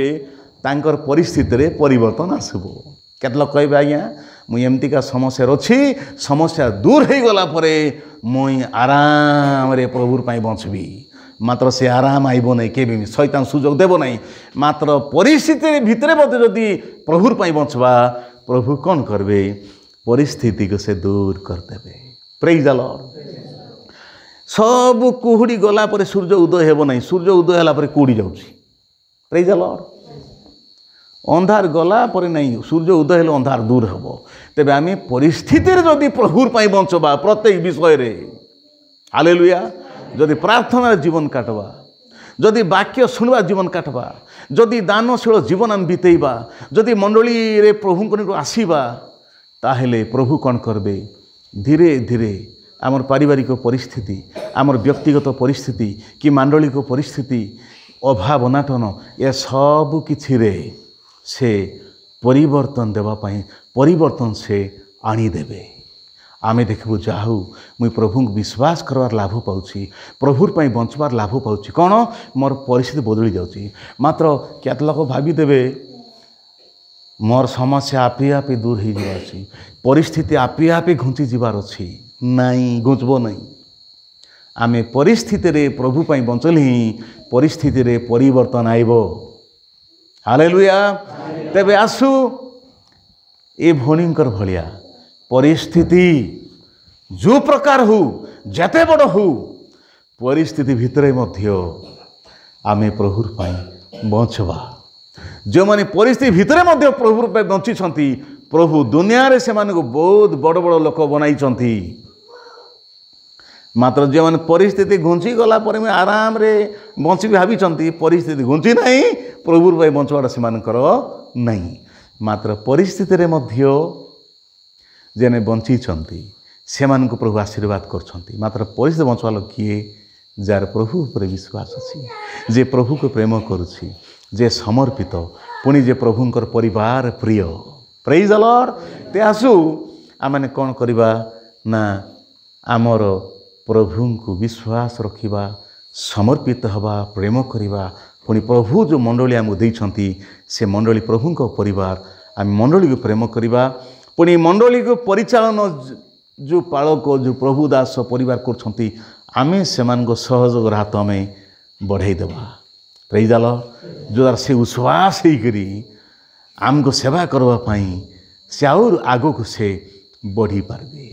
तांकर परिस्थिति रे परिवर्तन आसबो केत लोग कहबे आज्ञा मुई एमतीका समस्या अच्छी समस्या दूर हो गला परे मुई आराम रे प्रभुर पाई बंचबी मात्र से आराम आइब नहीं केबे भी शैतान सुजोग देव नहीं मात्र परिस्थिति भितर मत जदि प्रभुर पाई बंचबा प्रभु कौन करबे परिस्थिति को से दूर करदेवे प्रेज द लॉर्ड सब कुहुड़ी गला परे सूर्य उदय हेब नहीं सूर्य उदय होला परे कुहुड़ी जाउची प्रेज द लॉर्ड अंधार गला पर नहीं सूर्य उदय हेले अंधार दूर हम तेबे आम परिस्थिति जदि प्रभुर पाई बंचबा प्रत्येक विषय रे हालेलुया जदि प्रार्थना जीवन काटवा जदि वाक्य शुणवा जीवन काटवा जदि दानशील जीवन आम बीतेबा जदि मंडली रे प्रभु को आसवा ताहेले प्रभु कौन करबे धीरे धीरे आमर पारिवारिक परिस्थिति आमर व्यक्तिगत परिस्थिति कि मांडलिक परिस्थिति अभाव अनाटन ये सब किछि रे से परिवर्तन देवा पाई परिवर्तन से आनीदेवे आमे देखबू जाहू मुई प्रभु विश्वास करवार लाभ पाउछि प्रभुर पाई बंचवार लाभ पाउछि कौन मोर परिस्थिति बदली जाउछि मात्र केते लोक भाविदेवे मोर समस्या आपे आपे दूर हो जाउछि परिस्थिति आपे आपे घुंची जीवार अछि नहीं घुंचबो नहीं आमे परिस्थिति रे प्रभु पाई बंचली परिस्थिति रे परिवर्तन आइबो हालेलुया तेबे आसु ए भौणींकर भलिया परिस्थिति जो प्रकार हो जते बड़ हो परिस्थिति भितरे मध्य आमे प्रभुर पाई बंचवा जो माने परिस्थिति भितरे मध्य प्रभुर पाई बंची छंती प्रभु दुनिया रे से माने को बहुत बड़ बड़ लोक बनाई छंती मात्र जो मैंने परिस्थिति घुंची गला पर मैं आराम रे बंची भावी परिस्थिति घुंची नहीं प्रभुर भाई बंचवाटा से नहीं मात्र परिस्थिति रे मध्य जेने बंची से प्रभु आशीर्वाद कर मात्र परिस्थिति बंचवा लोग किए जार प्रभु पर विश्वास अच्छी जे प्रभु को प्रेम करुछि जे समर्पित पुणी जे प्रभुंकर परिवार प्रिय प्रेज द लॉर्ड ते आसु आमने कौन करवा ना आमर प्रभु को विश्वास रखिबा समर्पित हवा प्रेम करवा पुणी प्रभु जो मंडली आमको देइछंती से मंडली प्रभु को परिवार आम मंडली को प्रेम करवा पुणी मंडली को परिचालन जो पालक जो प्रभु दास परिवार करछंती आमे सेमान को सहयोग हाथ में बढ़ाई देवा प्रेज द लॉर्ड जो से विश्वास ही करी आमको सेवा करवा पाई से और आगो को से बढ़ी पारबे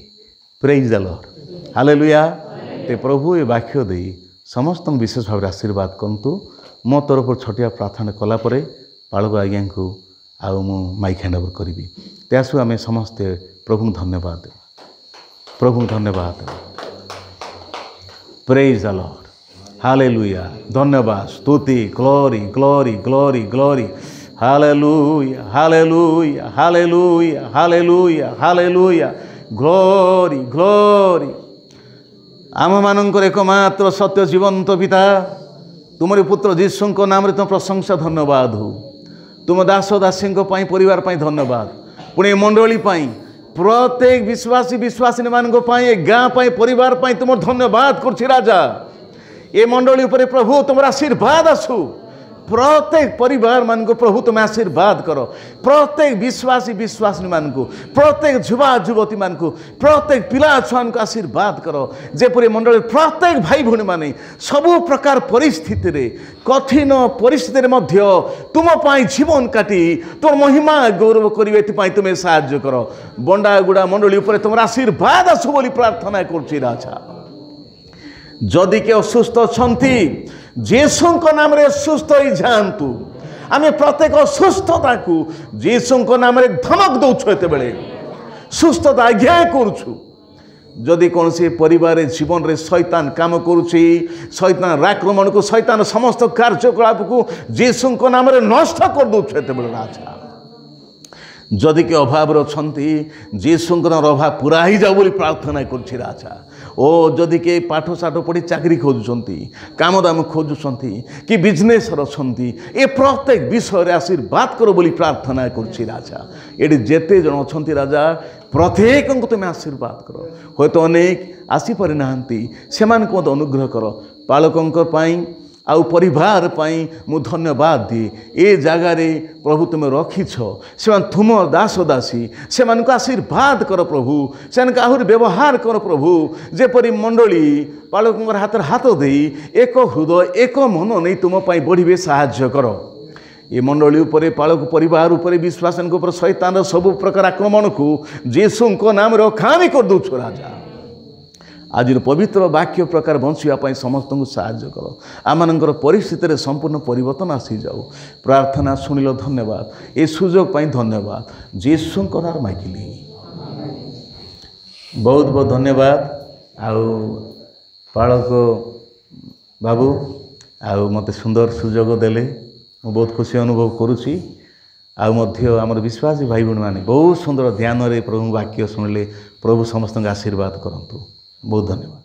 प्रेज द लॉर्ड हालेलुया ते प्रभु ये वाक्य दे समस्त विशेष भाव आशीर्वाद करतु मो तरफ छटिया प्रार्थना कला परे पालक आज्ञा को आउ मु माइक हैंड ओवर करी ते आसु आम समस्ते प्रभु धन्यवाद प्रभु धन्यवाद प्रेज द लॉर्ड हालेलुया धन्यवाद स्तुति glory glory glory glory hallelujah hallelujah hallelujah hallelujah hallelujah glory glory आम मानकर एकमात्र सत्य जीवंत पिता तुमरी पुत्र जीशु नाम रे तुम प्रशंसा धन्यवाद हो तुम दास दासी परिवार पाई धन्यवाद पुणे मंडली पाई प्रत्येक विश्वासी विश्वासिनी मान गाँ पाई परिवार पाई तुम धन्यवाद करछि राजा ए मंडली उपरे प्रभु तुम आशीर्वाद आसु प्रत्येक परिवार मान को प्रभु तुम आशीर्वाद करो प्रत्येक विश्वासी विश्वासी मान को प्रत्येक युवा युवती मान को प्रत्येक पिला छुआ को आशीर्वाद करो जेपरी मंडली प्रत्येक भाई भौणी माने सबु प्रकार परिस्थिति रे कठिन परिस्थिति मध्य तुम पाई जीवन काटी तुम महिमा गौरव करिवे एथि तुम्हें साहाय्य करो बंडागुड़ा मंडली उपरे तुम आशीर्वाद आसु बोली प्रार्थना करछि राजा जदि के असुस्थ छंती जेसुंको नाम रे सुस्थ ही जातु आम प्रत्येक असुस्थता को जेसुंको नाम रे धमक दौछु एते बेले सुस्थता आज्ञा करूछु जदि कौन से परिवार जीवन रे शैतान काम करुछि शैतान आक्रमण को शैतान समस्त कार्यकलाप को जेसुंको नाम रे नष्ट कर दौछु एते बेले राजा जदि के अभाव रछंती जेसुंकर अभाव पूरा ही जाऊ बोली प्रार्थना करछि राजा ओ जदि के पाठ साठ पढ़ी चाकरी खोजुंट काम दाम खोजुंट कि बिजनेस रछंती ए प्रत्येक विषय रे आशीर्वाद करो बोली प्रार्थना करछि राजा एडी जेते जन अछंती राजा प्रत्येक को तुम आशीर्वाद करो हो तो अनेक आसी पारि नाहंती सेमान को अनुग्रह करो पालकों पाई आउ परिवार पाई मु धन्यवाद दिए ए जगार प्रभु तुम रखिछ से तुम दास दासी से आशीर्वाद कर प्रभु से आहरी व्यवहार कर प्रभु जेपरी मंडली पालकों हाथ हाथ दे एक हृदय एक मन नहीं तुम बढ़िबे साहाय्य कर ये मंडली उपरे पालक परिवार उपरे विश्वास उपर शैतान सब प्रकार आक्रमण को जेसु नाम रखामी कर दौछ राजा आज पवित्र वाक्य प्रकार बंचापी समस्त को साहाय्य कर आमर परिस्थिति संपूर्ण परिवर्तन आसी जाऊ प्रार्थना शुणिल धन्यवाद ए सुजोग धन्यवाद जेसु नाम मागिली बहुत बहुत धन्यवाद आउ पालक बाबू आउ मते सुंदर सुजोग देले मु बहुत खुशी अनुभव करुच्ची आमर विश्वासी भाई भौणी मैंने बहुत सुंदर ध्यान रे प्रभु वाक्य शुणिले प्रभु समस्त आशीर्वाद करंतु बहुत धन्यवाद।